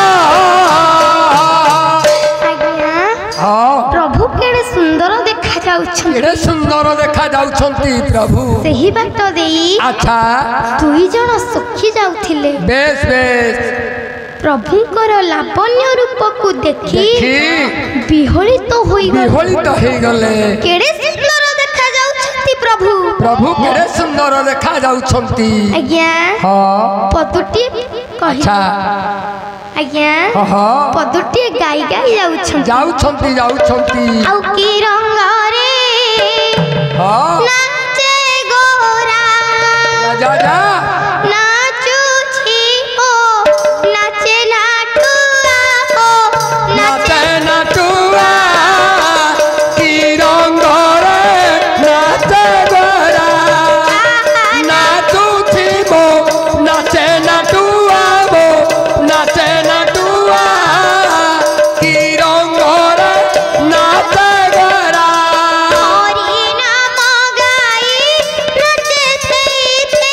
ଆଜ୍ଞା ହଁ ପ୍ରଭୁ କେଡ଼େ ସୁନ୍ଦର ଦେଖାଯାଉଛନ୍ତି କେଡ଼େ ସୁନ୍ଦର ଦେଖାଯାଉଛନ୍ତି ପ୍ରଭୁ ସେହି ବାଟ ଦେଇ ଆଚ୍ଛା ଦୁଇ ଜଣ ସଖୀ ଯାଉଥିଲେ ବେଶ ବେଶ ପ୍ରଭୁଙ୍କର ଲାବଣ୍ୟ ରୂପକୁ ଦେଖି ଦେଖି ବିହଳିତ ହୋଇଗଲେ ବିହଳିତ ହେଇଗଲେ କେଡ଼େ ସୁନ୍ଦର ଦେଖାଯାଉଛନ୍ତି ପ୍ରଭୁ ପ୍ରଭୁ କେଡ଼େ ସୁନ୍ଦର ଦେଖାଯାଉଛନ୍ତି ଆଜ୍ଞା ହଁ ପଦଟିଏ କହି ଆଚ୍ଛା ଆଜ୍ଞା ହଁ ପଦଟିଏ ଗାଇ ଗାଇ ଯାଉଛନ୍ତି ଯାଉଛନ୍ତି ଯାଉଛନ୍ତି ଆଉ କି ରଙ୍ଗରେ ହଁ ନାଚେ ଗୋରା ଯା ଯା ନାଚୁଛି ଓ ନାଚେ ନାଟୁଆ ଓ ନାଚେ ନାଚେ ନାଟୁଆ କି ରଙ୍ଗରେ ନାଚେ ଗୋରା ନାଚୁଥିବ ନାଚେ ନାଟୁଆ ବୋ ନାଚେ ନାଟୁଆ କି ରଙ୍ଗରେ ନାଚେ ଗୋରା ହରି ନାମ ଗାଇ ନାଚେ ସେଇଠି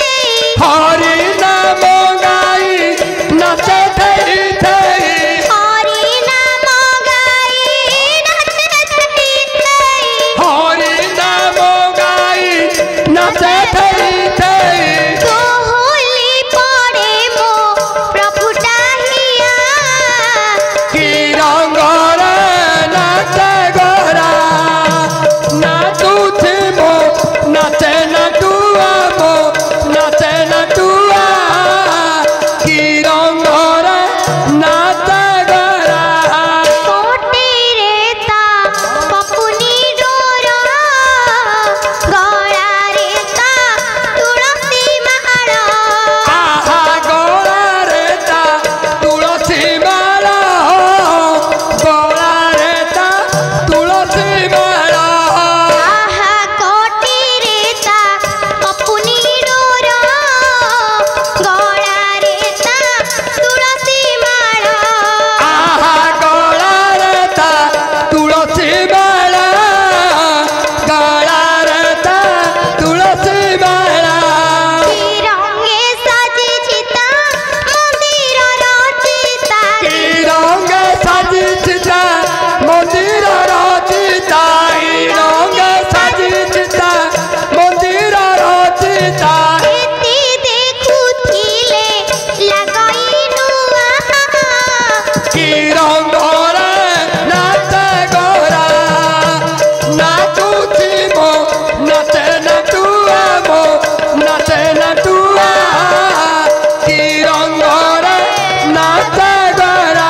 नाचे गोरा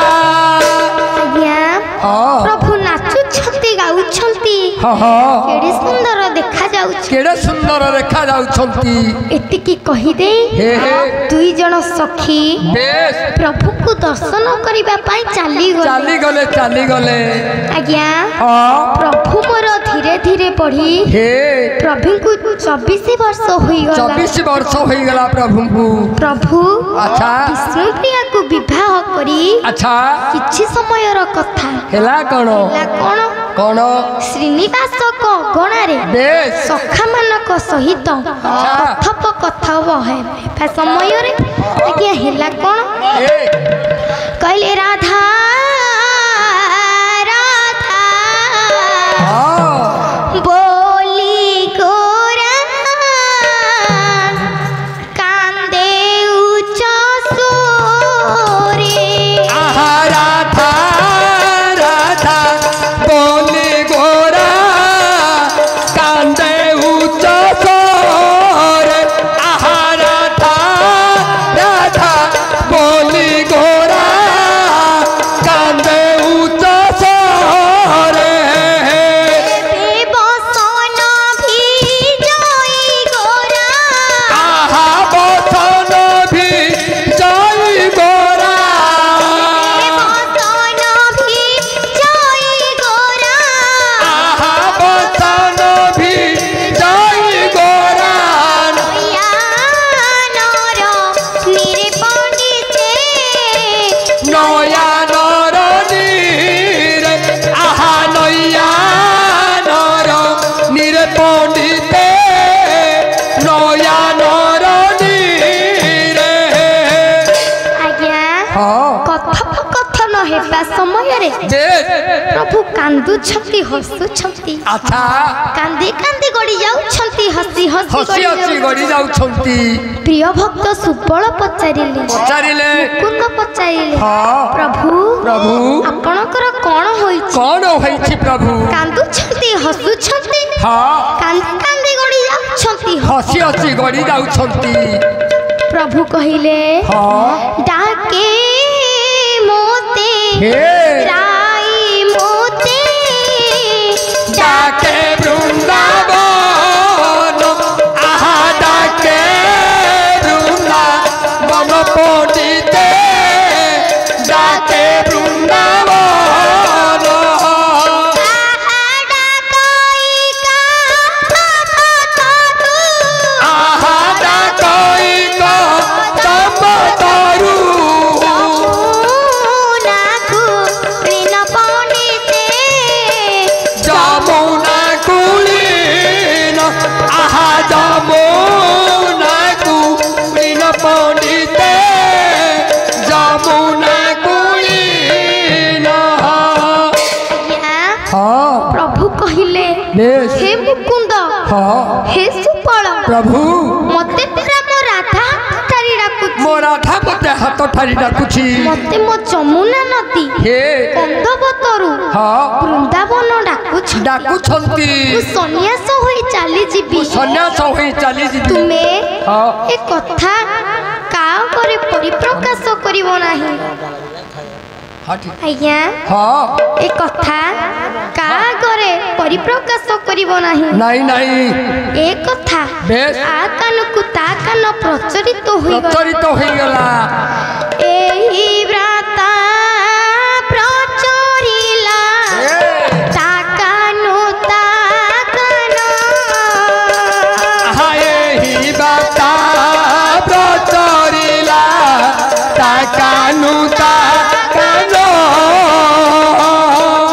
आज्ञा हाँ प्रभु नाचुछंती गाउछंती हाँ हाँ केडे सुंदर देखा जाउछ केड़े सुंदर देखा जाउछंती एतिकी कहि दे हे हे दुई जण सखी बेस प्रभु को दर्शन करिबा पई चाली गले आज्ञा हाँ प्रभु मोर धीरे धीरे पढ़ी हे प्रभु को 24 वर्ष होई गला 24 वर्ष होई गला प्रभु को प्रभु अच्छा विष्णुप्रिया को विवाह करी अच्छा किछि समयर कथा हेला कोन ला कोन कोन श्रीनिवास को गणारे बेस सखा मानक सहित कथोपकथन हेबा समय रे आज्ञा हेला कोन ए कहले राधा राधा हाँ बोली गोरा कांदे उच्च सुरे आहा राधा राधा बोली गोरा कांदे उच्च सोरे आहा राधा राधा बोली गोरा कांदे उच्च सोरे बसन भी जई गोरा आहा बसन भी जई गोरा बसन भी जई गोरा आहा बसन भी जई गोरा नर निरपणिते नया नर नीर आहा नया नर नीर पंडिते नया नर नीर आज्ञा हाँ कथोपकथन हेबा समय रे बेस प्रभु कांदुछंती हसुछंती अच्छा कांदी कांदी गड़ी जाउछंती हसी हसी हसी हसी गड़ी जाउछंती प्रिय भक्त सुबल पचारिले पचारिले कुंद पचारिले हाँ प्रभु प्रभु आपणकर कोन होइछि कौन होइछि प्रभु कांदुछंती हसुछंती हाँ कांदी कांदी गड़ी जाउछंती हसी हसी गड़ी जाउछंती प्रभु कहिले हाँ डाके मोते हे राई मोते डाके वृंदावन आहा डाके वृंदावन पंडिते डाके वृंदावन आहा डाकई को तपतरु जमुना कुलीन आहा जमुना कुलीन पंडिते जमुना कुलीन हाँ प्रभु कहिले बेस हे मुकुंद हाँ हे सुफल प्रभु मते पूरा मो राधा ठारी डाकुछि मो राधा मते हाथ ठारी डाकुछि मते मो जमुना नदी हे कंदबतरु हाँ वृंदावन डाकुछि डाकुछंती मु सन्यास होई चाली जीबी सन्यास होई चली जिबी तुमे हाँ ए कथा का करे परिप्रकाश करिवो नाही हाँ ठीक आज्ञा हाँ ए कथा का करे परिप्रकाश करिवो नाही नहीं नहीं ए कथा बेस आ कानकु ता कान प्रचलित होई प्रचलित हो गला एही व्रता प्रचरिला ता कानु ता कान हाय ही बाता प्रचरिला ता कानु ता कानो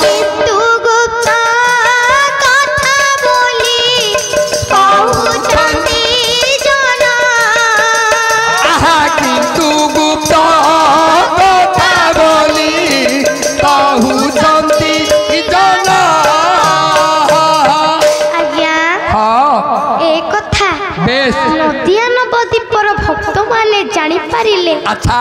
किंतु गुप्त कथा बोली पहुँचती जन आहा किंतु गुप्त कथा बोली कहूचंती जन आज्ञा हाँ ए कथा बेस नदिया नवद्वीपर भक्त माने जानी पारिले अच्छा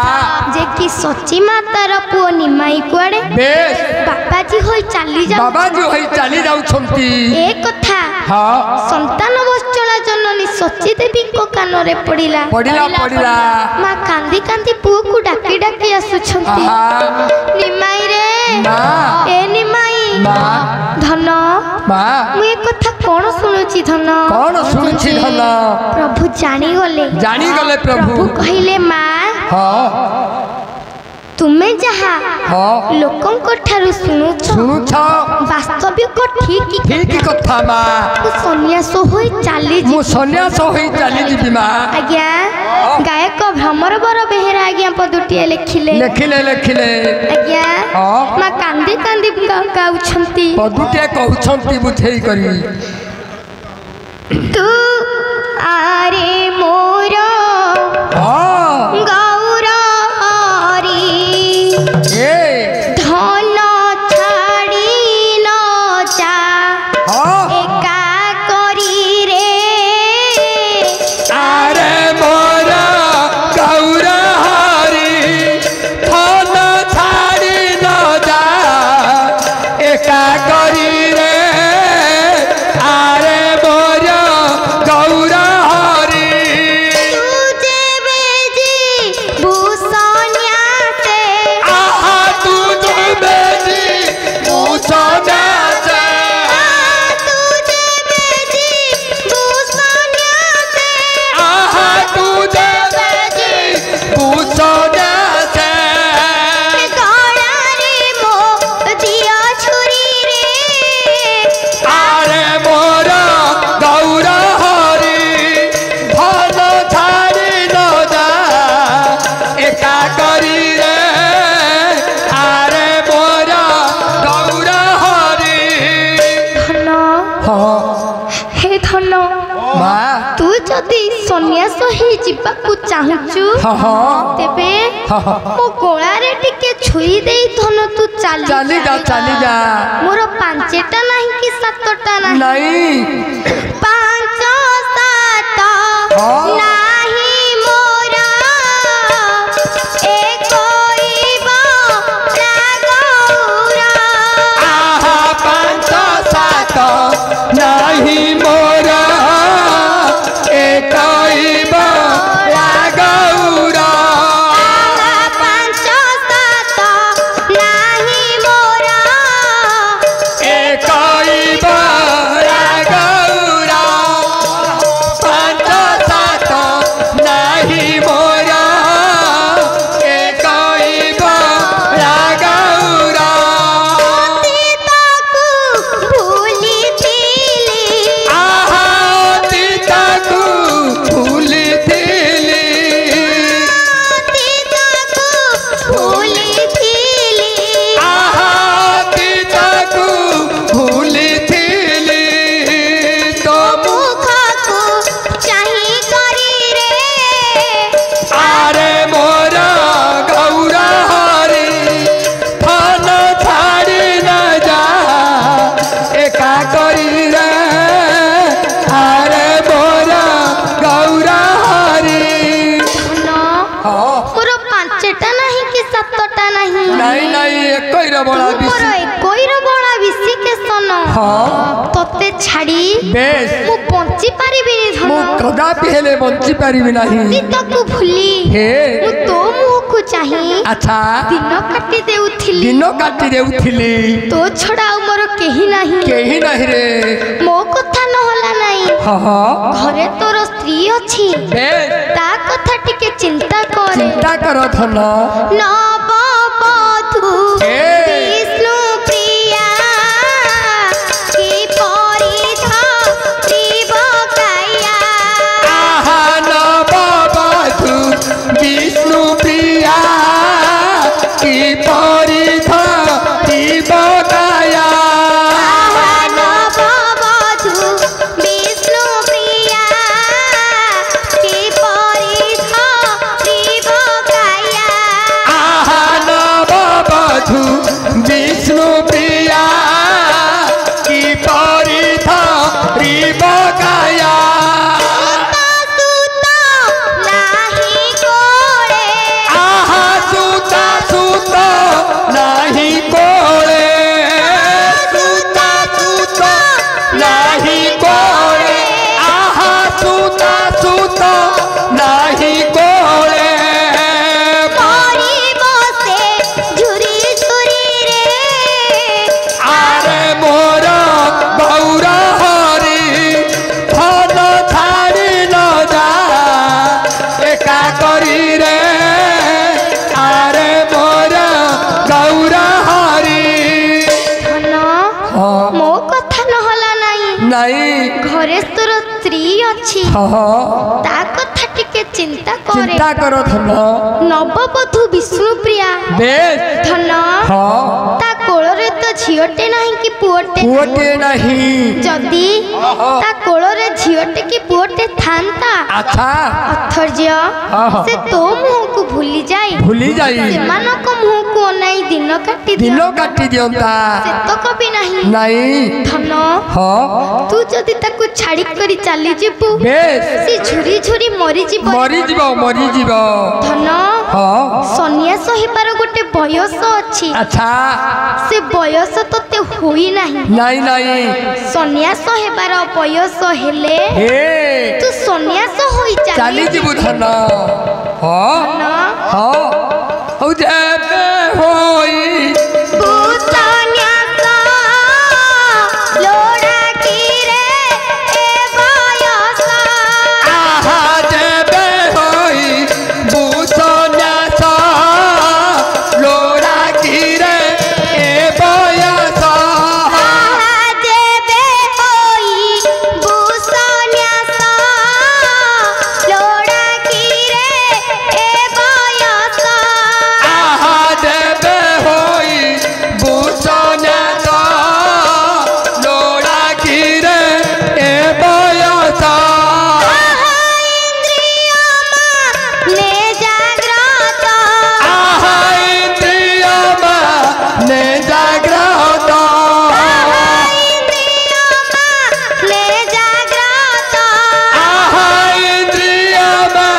जे कि सची मातार पुओ निमाई कुआडे बेस बाबाजी होई चाली जाऊ बाबा जो है चली जाउछंती ए कथा हाँ संतान बश्चला जननी सची देवी को कान रे पड़िला पड़िला पड़िला माँ कांदी कांदी पुओ को डाकी डाकी आसुछ ଅଛନ୍ତି ନିମାଇ ରେ ଏ ନିମାଇ ଧନ ମୁଁ ଏ କଥା କଣ ଶୁଣୁଛି ଧନ କଣ ଶୁଣୁଛି ଧନ ପ୍ରଭୁ ଜାଣିଗଲେ ପ୍ରଭୁ କହିଲେ ମା ତୁମେ ଯାହା ଲୋକଙ୍କ ଠାରୁ ଶୁଣୁଛ ବାସ୍ତବିକ ଠିକ କଥା ମା ମୁଁ ସନ୍ନ୍ୟାସ ହୋଇ ଚାଲିଯିବି ମା ଆଜ୍ଞା ଗାୟକ ଭ୍ରମରବର ବେହେରା ଆଜ୍ଞା ପଦୁଟିଏ ଲେଖିଲେ ଆଜ୍ଞା ମା କାନ୍ଦି କାନ୍ଦି ଗାଉଛନ୍ତି ପଦୁଟିଏ କହୁଛନ୍ତି ବୁଝେଇ କରି ତୁ ଆରେ ମୋର ধন ছাড়ি ন যা একা করি রে আরে মোর গৌর হরি ধন ছাড়ি ন যা একা করি রে আরে মোর গৌর হরি তুঝে বেজি ভূষণ্যাসে तुझे बेजी भूषण्यासे तुझे बेजी भूषण्यासे आहा तुझे बेजी भूषण्यासे गळारे मो दिया छुरी रे आरे मोर गौर हरि धन छाड़ी न जा एका करी रे ধন তু যদি সন্ন্যাস হয়ে যাবাকু চাহুচু তেবে মো গোলারে টিকে ছুই দেই ধন তু চালি যা মোর পাঁচটা নাহি কি সাতটা নাহি পাঁচ সাত নাহি মোর একইব রাগৌর आहा पांच सात नाही मोर एकैब रागौर पाँच सात नाही मोर एकैब रागौर पांच सात नाही मोर एकैब रागौर तोते छाड़ी मु बंची पारिबिनी धन मु कदापि हेले बंची पारिबि नाही सीताकू भूली मु तो मुह को चाहि अच्छा दिन काटी देउथिली तो छड़ा मोर केही नाही रे मो कथा न होला नाही घरे तोर स्त्री अछि ता कथा टिके चिंता कर धन नव बधू विष्णु प्रिया की परिध शिव काया आहा नव बधू विष्णु प्रिया की परिध शिव काया नव बधू विष्णु प्रिया की परिध शिव काया ता कथा टिके चिंता करे चिंता करो धन नवबधू विष्णुप्रिया बेश धन हाँ ता कोଳରେ तो झियोटे नाही कि पुओटे पुओटे नहीं जदी ता कोଳରେ झियोटे कि पुओटे थांता अच्छा अथर्य से तो मुह को भूली जाई सेमानक मुह को अनाई दिन काटी दियंता से तो कभी नहीं नहीं धन हाँ तू जदी ताको छाड़ी करी चली जीवु बेश से झुरी झुरी मरी जीव धन हाँ सन्यास हेबार गोटे बयस अछि अच्छा से बयस तोते होई नाही नहीं सन्यास हेबार बयस हेले हे तू सन्यास होई चली जीवु धन हाँ हाँ हो जेबे होई सन्यास लोड़ा की रे ए बयस आहा जेबे होई बुसन्यास लोड़ा की रे ए बयस जेबे होई सन्यास लोड़ा की रे ए बयस आहा जेबे होई बुसन्यास लोड़ा की रे ए बयस ने जाग्रत आहा इंद्रियमा ने जाग्रत ने जाग्रत आहा इंद्रियमा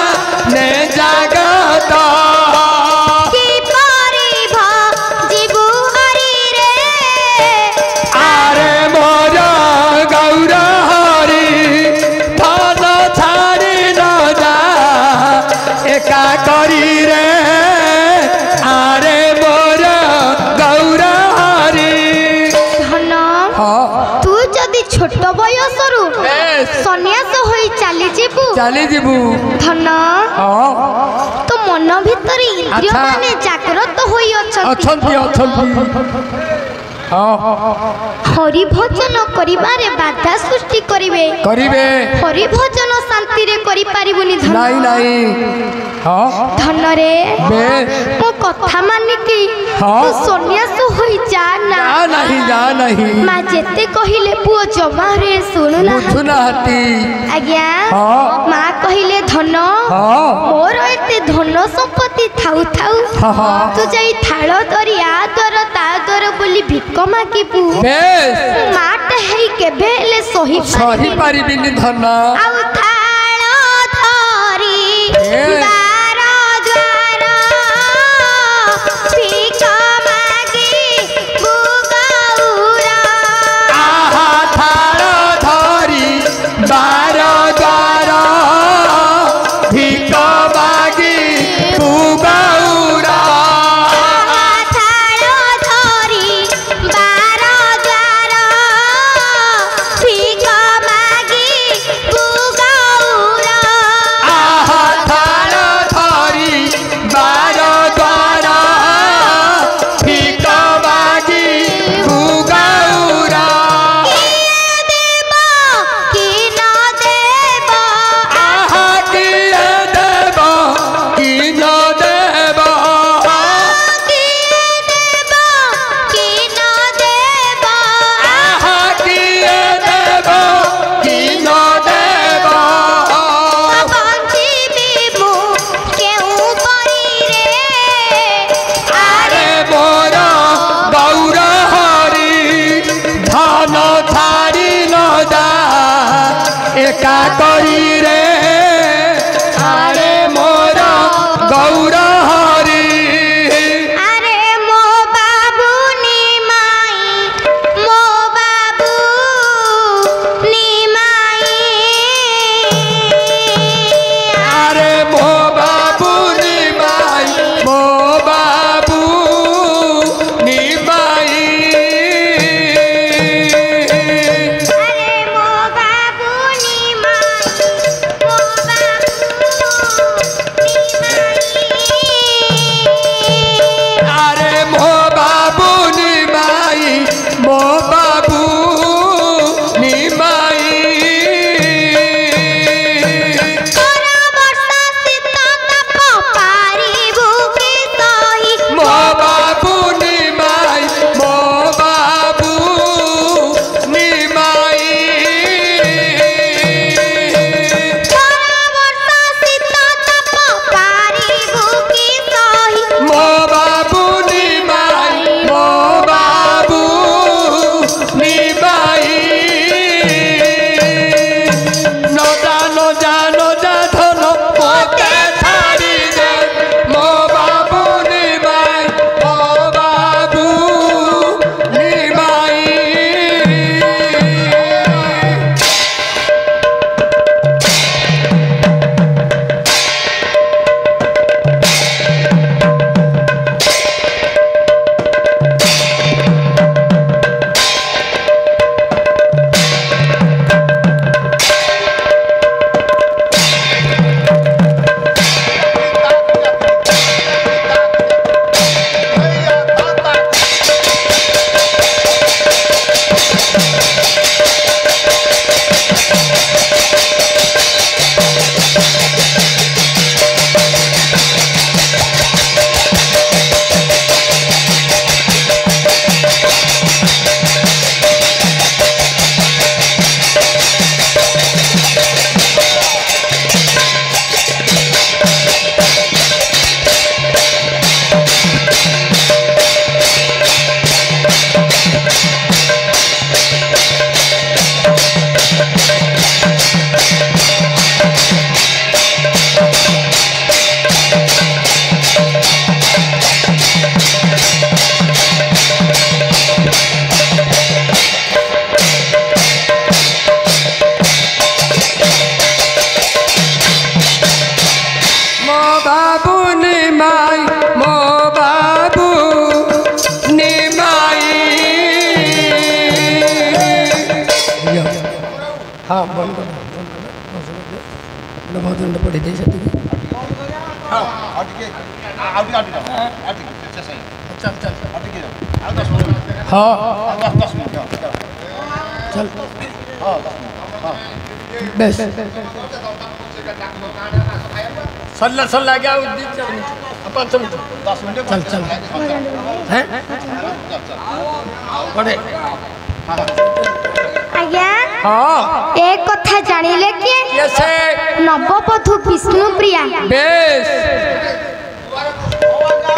ने जाग्रत की परिभ जीवु हरि रे आरे मोर गौर हरि धन छाड़ी न जा एका करी रे आरे मोर गौर हरि धन हाँ तू जदि छोट बयसरु बेश सन्यास होई चली जीवु चली जीवु धन हाँ तो मन भीतर इंद्रिय अच्छा। माने जाग्रत होई अछंती हरि भजन करिबारे बाधा सृष्टि करिवे करिवे हरि भजन शांति रे करि पारिबुनी धन नहीं हाँ धन रे बे मो कथा मानिकी हाँ। तू सन्यास होई जा ना जा नहीं माँ जेते कहिले पुओ जमा रे सुनु ना बुझुना हती आज्ञा हाँ। माँ कहिले धन हाँ मोर एते धन संपत्ति थाउ हाँ। तू जाई थाल धरी आ द्वार ता द्वार बोली भिक मागिबु बेश माट हेई केबे हेले सही सही पारिबिनी धन आउ थाल धरी ए। द्वार द्वार भिक मागिबु गौरा आहा थार धरी बार द्वार भिक मागी तू गौरा थाल धरी बार द्वार भिक मागिबु गौरा आहा थार बंद भजन पढ़ी दे से हाँ चल बेस सल्ला क्या चल चल हैं पढ़े आज्ञा हाँ एक कथा जानिले कि कैसे नववधू विष्णुप्रिया बेस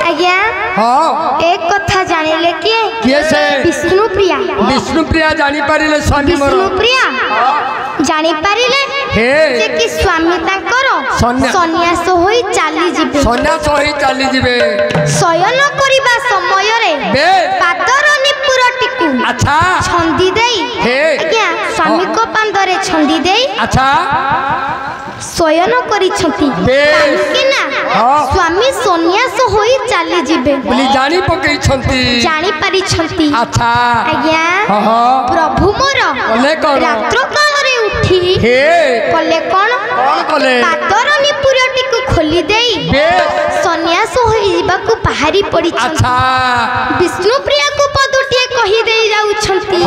आज्ञा हाँ एक कथा जानिले कि कैसे विष्णुप्रिया जानी पारिले स्वामी मोर विष्णुप्रिया जानी पारिले हे जे कि स्वामी तांकर सन्यास होई चाली जिबे शयन करिबा समय रे पादर निपुर टिकु अच्छा छंदी देई हे आज्ञा स्वामी को पांदरे छंदी देई अच्छा शयन करी छंती कि ना स्वामी सन्यास होई चाली जिबे बोली जानी पकई छंती जानी पारी छंती अच्छा आज्ञा प्रभु मोर रात्र काल रे उठी हे कले कोन कले पादर निपुरटी को खोली देई सन्यास होई जिबाकू बाहरी पड़ी अच्छा विष्णुप्रिया को पदुटिए कहि देई जाउ छंती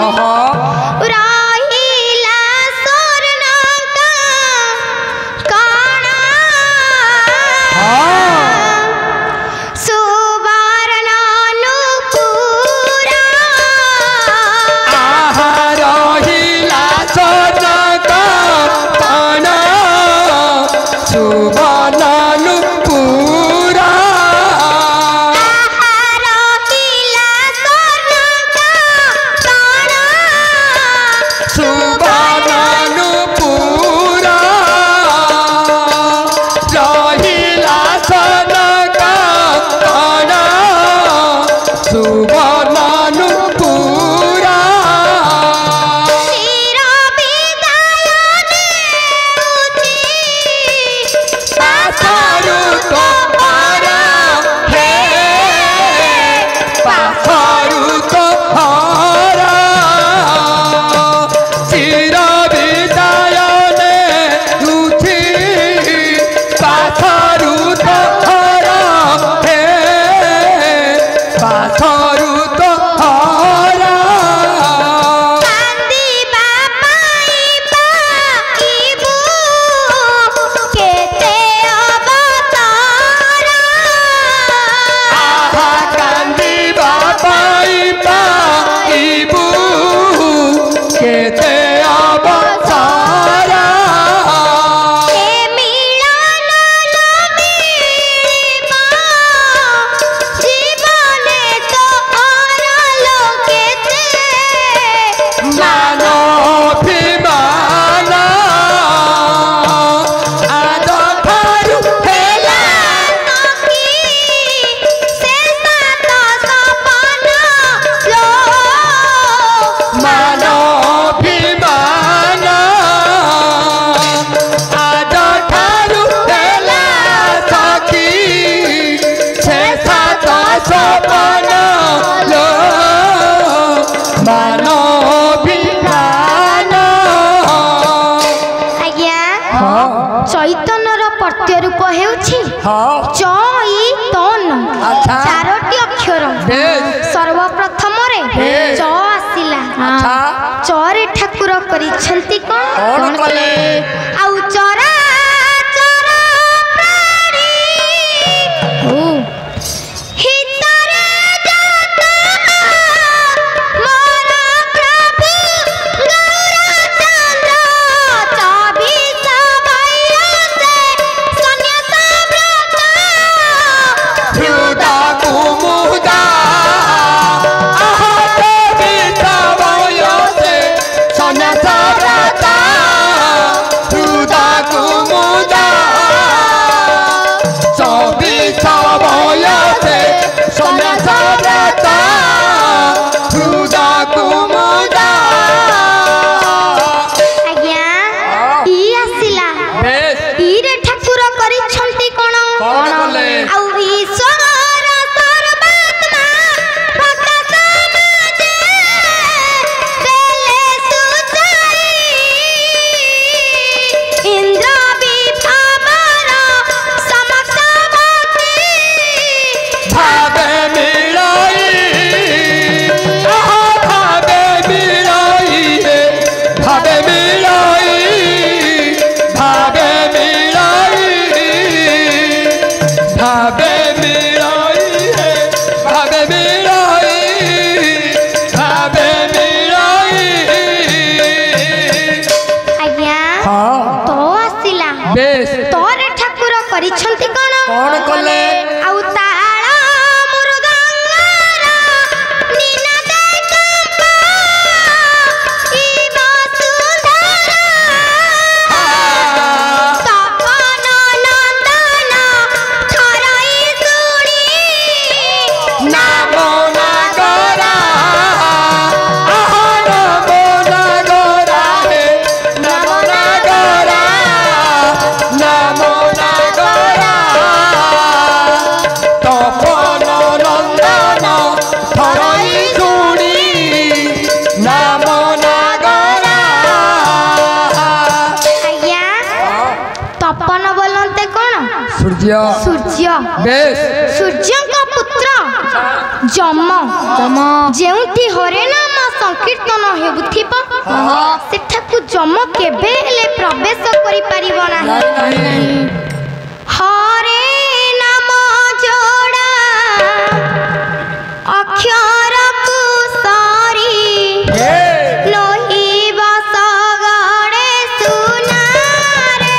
राहिला सोरना का काना सुवर्णानुपुरा आहा रहिला सोरना का काना सुवर्णानुपुरा चैतन्यर प्रत्यय रूप हेउछि चैतन चारोटी अक्षर सर्वप्रथम रे च आसिला च रे ठाकुर करिछंती कोन कले आउ चरा चरा प्राणी हितरे जाता मोर प्रभु गौरचंद्र चाबी सभैया से सन्यास व्रत हृदा कुमुदा आहते विधवयो से सन्यास व्रत भावे मिलाई भावे मिलाई भावे मिलाई भावे मिलाई भावे मिलाई भावे मिलाई भावे मिलाई। आज्ञा हाँ तो आसिला बेस तोरे ठाकुर करिछंती कोन कौन कले आउ ताळ मृदंगर निनाद कंपा ई वसुंधरा तपन नंदन थराई सुणी नामो नागरा नामो नागरा हे नामो नागरा नामो नागरा तपन नंदन थराई सुणी नामो नागरा। आज्ञा तपन बोलते कोन सूर्य सूर्य बेस सूर्यଙ୍କ ପୁତ୍ର ଯମ ଯେଉଁଠି ହରେ ନାମ ସଂକୀର୍ତ୍ତନ ହେଉଥିବ ସେଠାକୁ ଯମ କେବେ ହେଲେ ପ୍ରବେଶ କରିପାରିବ ନାହିଁ। नहीं ହରେ ନାମ ଯୋଡ଼ା ଅକ୍ଷରକୁ ସରି ଲୋହିବ ସଗଡ଼େ ସୁନାରେ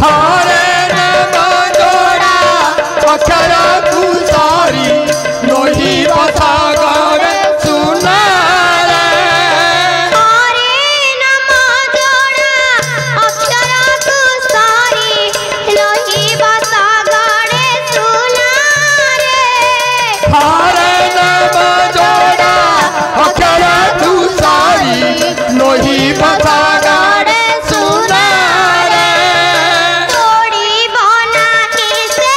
हरे नाम जोड़ा अक्षर कुसारी लोही बसागर सुनारे हरे नाम जोड़ा अक्षरକୁ ସରି ଲୋହିବ ସଗଡ଼େ ସୁନାରେ हरे नाम जोड़ा अक्षर कुसारी लोही बसागर सुनारे ତୋଡ଼ିବ ନାହିଁ ସେ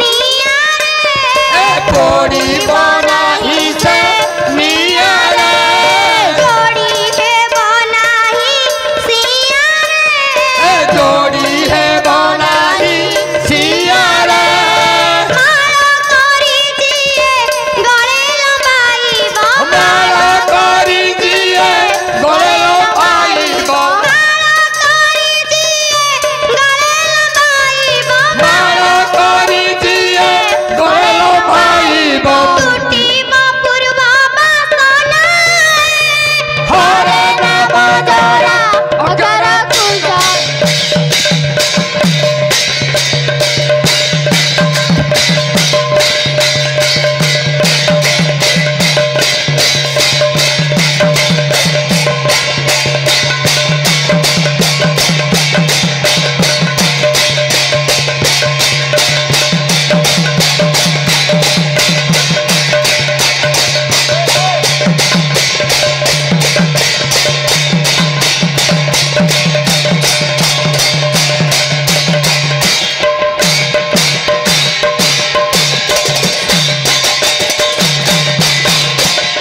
ନିଆଁରେ पोड़ी बनाही से नियारे ତୋଡ଼ି ହେବ ନାହିଁ ସିଆରେ जोड़ी है बनाही सियारे ମାଳ କରି ଦିଏ ଗଳେ ଲମ୍ବାଇବ माला करी दिए गोलो पाइब କରି ଦିଏ ଗଳେ ଲମ୍ବାଇବ माला करी दिए गोलो पाइब ଟୁଟିବ ପୂର୍ବ ବାସନା हरे नाम जोड़ा ଅଗର କୁଞ୍ଜ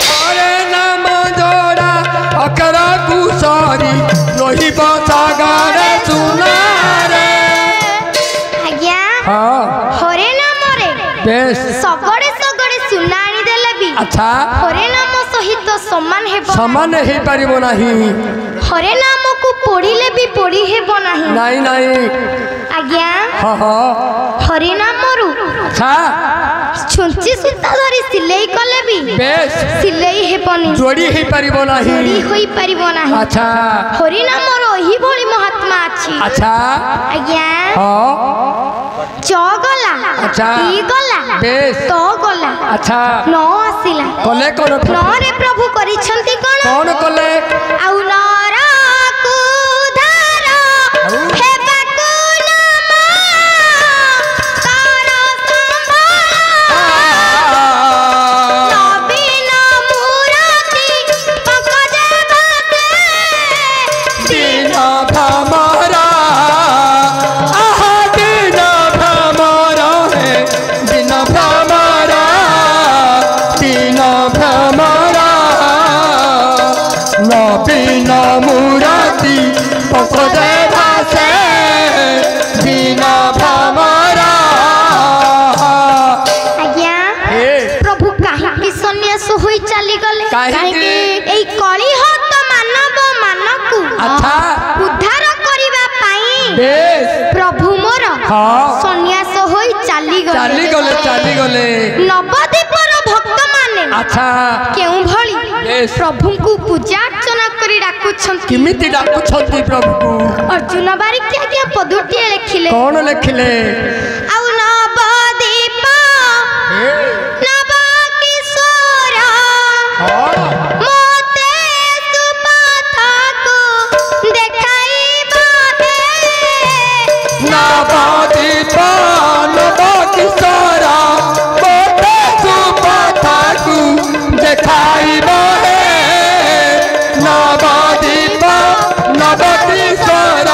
हरे नाम जोड़ा अकर कुसारी लोही बसागर सुनारे। ଆଜ୍ଞା हाँ ହରେ ନାମରେ बेस ସଗଡ଼େ ସଗଡ଼େ ସୁନା ଆଣିଦେଲେ ବି अच्छा ହରେ ନାମ ସହିତ ସମାନ ହେବ समान ही पारिब नहीं ହରେ ନାମକୁ ପୋଡ଼ିଲେ ବି ପୋଡ଼ି ହେବ ନାହିଁ। नहीं नहीं ଆଜ୍ଞା हाँ हाँ ହରେ ନାମରୁ अच्छा ଛୁଞ୍ଚି ସୂତା ଧରି ସିଲେଇ କଲେ ବି बेस ସିଲେଇ ହେବନି जोड़ी ही पारिब ଯୋଡ଼ି नहीं ହୋଇପାରିବ ନାହିଁ। अच्छा ହରି ନାମର ଏହିଭଳି ମହାତ୍ମା ଅଛି। अच्छा ଆଜ୍ଞା हाँ ଚ ଗଲା ଆଚ୍ଛା। ଇ ଗଲା ବେଶ। ତ ଗଲା अच्छा ନ ଆସିଲା कले कौन ନରେ ପ୍ରଭୁ କରିଛନ୍ତି କଣ कौन कले ଆଉ ନରକୁ ଧାର ହେବାକୁ ନାମ ତାର ସମ୍ଭଳ ନବୀନ ମୁରତି ପଙ୍କଜେ ବସେ दिन भमरा आहा दिन भमरा है दिन भमरा दिन भमरा नबीन मुराती पकड़े भासे काहेकि एई कलिह तो मानव मानकु अच्छा उद्धार करिबा पाई बेस प्रभु मोर हाँ सन्यास होई चाली गले नवद्वीपर भक्त माने अच्छा केउ भली बेस प्रभु को पूजा अर्चना करी डाकुछंती किमिति डाकुछंती प्रभु को अर्जुन बारिक के पदुटी लिखिले कौन लिखिले आउ नवद्वीप नव किशोर मोते सुपथा को देखाइबा नवद्वीप नव किशोर मोते सुपथा को देखाइबा नवद्वीप नव किशोर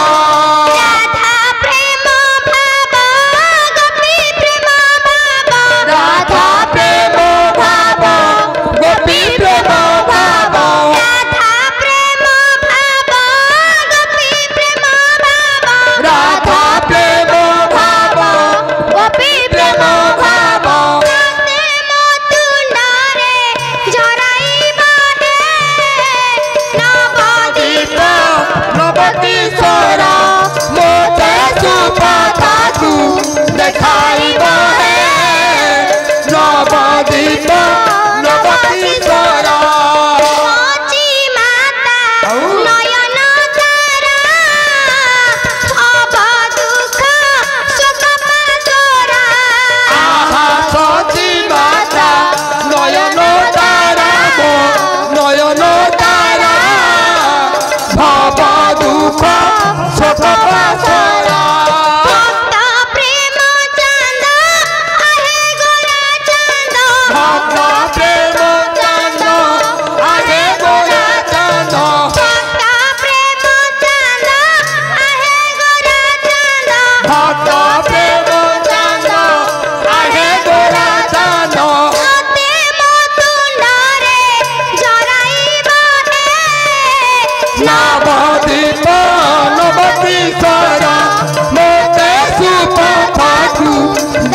राधा प्रेम भाव गोपी प्रेम भाव राधा प्रेम भाव गोपी प्रेम भाव राधा प्रेम भाव गोपी प्रेम भाव राधा प्रेम भाव गोपी प्रेम भाव ते मोतुंडारे झराइबा नवद्वीप नव किशोर मोते सुपथा को देखाइबा नवद्वीप नव किशोर मोची माता नयन तारा अब दुख शोक पासोरा आहा सची माता नयन तारा मो नयन तारा भव दुख शोक पासरा भक्त प्रेम चंद आहे गोरा चंद भक्त प्रेम चंद आगे गोरा चंद भक्त प्रेम चंद आहे गोरा चंद भक्त प्रेम चंद आगे गोरा चंद ते मोतुंडारे झराइबा नवद्वीप नव किशोर मोते सुपथा को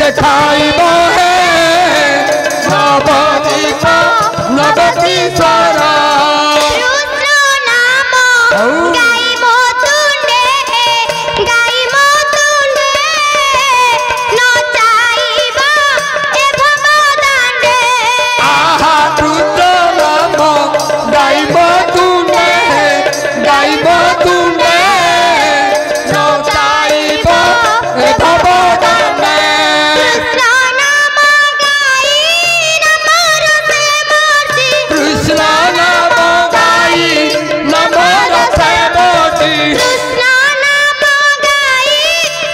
देखाइबा नवद्वीप नव किशोर रुद्र नाम गाई मोतुंडे नचाइबा ए भवदांडे आहा रुद्र नाम गाइब तुने नचाइब ए भवदांडे कृष्ण नाम गाई नमर से मूर्ति कृष्ण नाम गाई नमर से मोटी कृष्ण नाम गाई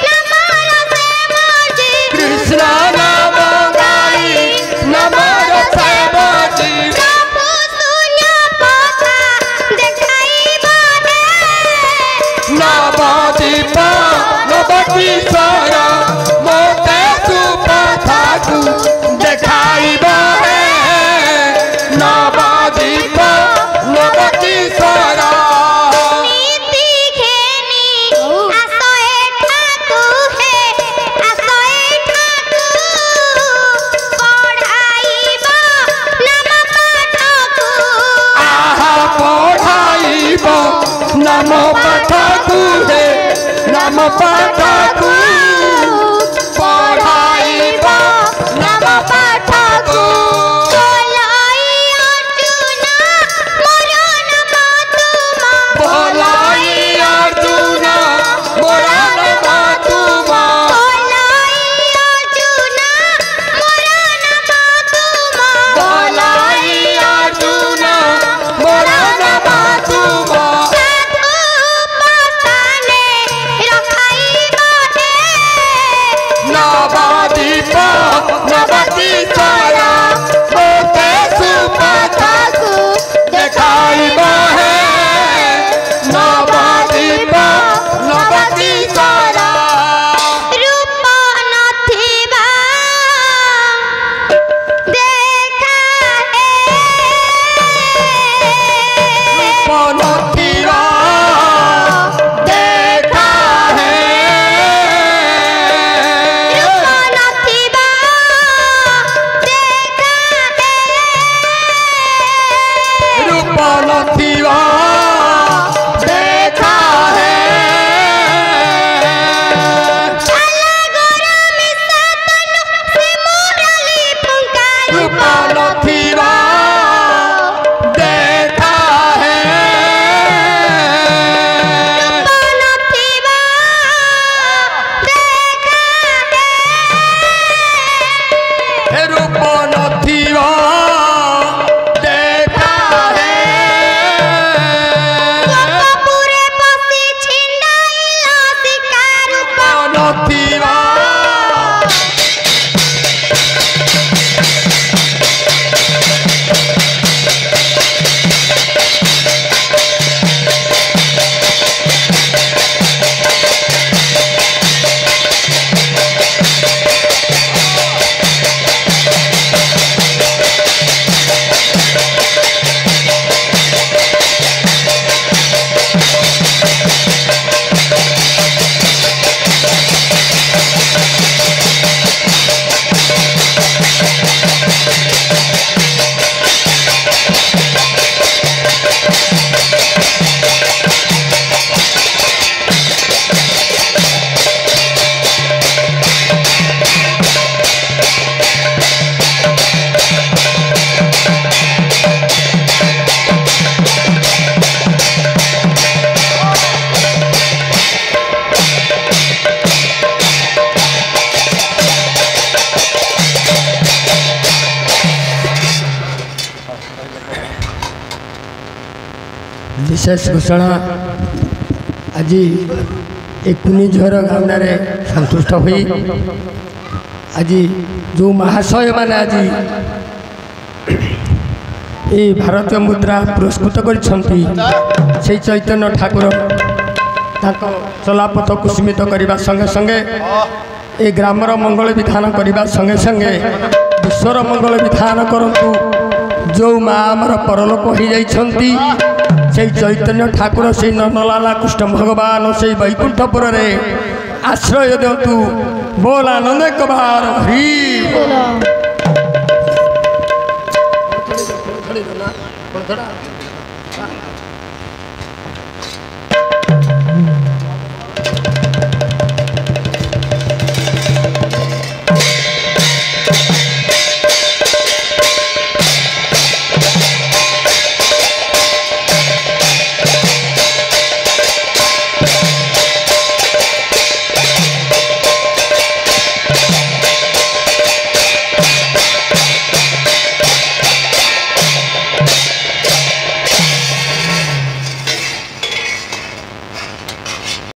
नमर से मूर्ति कृष्ण नाम गाई नमर से मोटी प्रभु शून्य पथा देखाइबा नवद्वीप नव किशोर मोते सुपथा को देखाइबा नवद्वीप नव किशोर नीति घेनी आसए ठाकु हे आसए ठाकु पढ़ाइबा नाम पाठकु आहा पढ़ाइब नाम पाठकु हे नाम पाठकु पढ़ाइब नाम पाठकु बोलाई अर्जुन मोर नाम तुमा बोलाई अर्जुन मोरा नाम तुमा बोलाई अर्जुन मोर नाम तुमा बोलाई अर्जुन मोरा नाम तुमा साधु पाताने रखाइबा रूप नथिबा देखा रे गोपपुरे बसी छिंडाइला शिकार नथिबा विशेष घोषणा आज कुनी झर गामन सन्तुष्ट हुई आज जो महाशय मैंने आज ये भारतीय मुद्रा पुरस्कृत कर चैतन्य ठाकुर चलापथ कुसुमित करने संगे संगे ए ग्रामर मंगल विधान करने संगे संगे विश्वर मंगल विधान करंतु जो माँ आमर परलोक हो जाइछंती से चैतन्य ठाकुर से नंदलाला कृष्ण भगवान से वैकुंठपुर रे आश्रय दिंतु बोल आनंद कबार हरि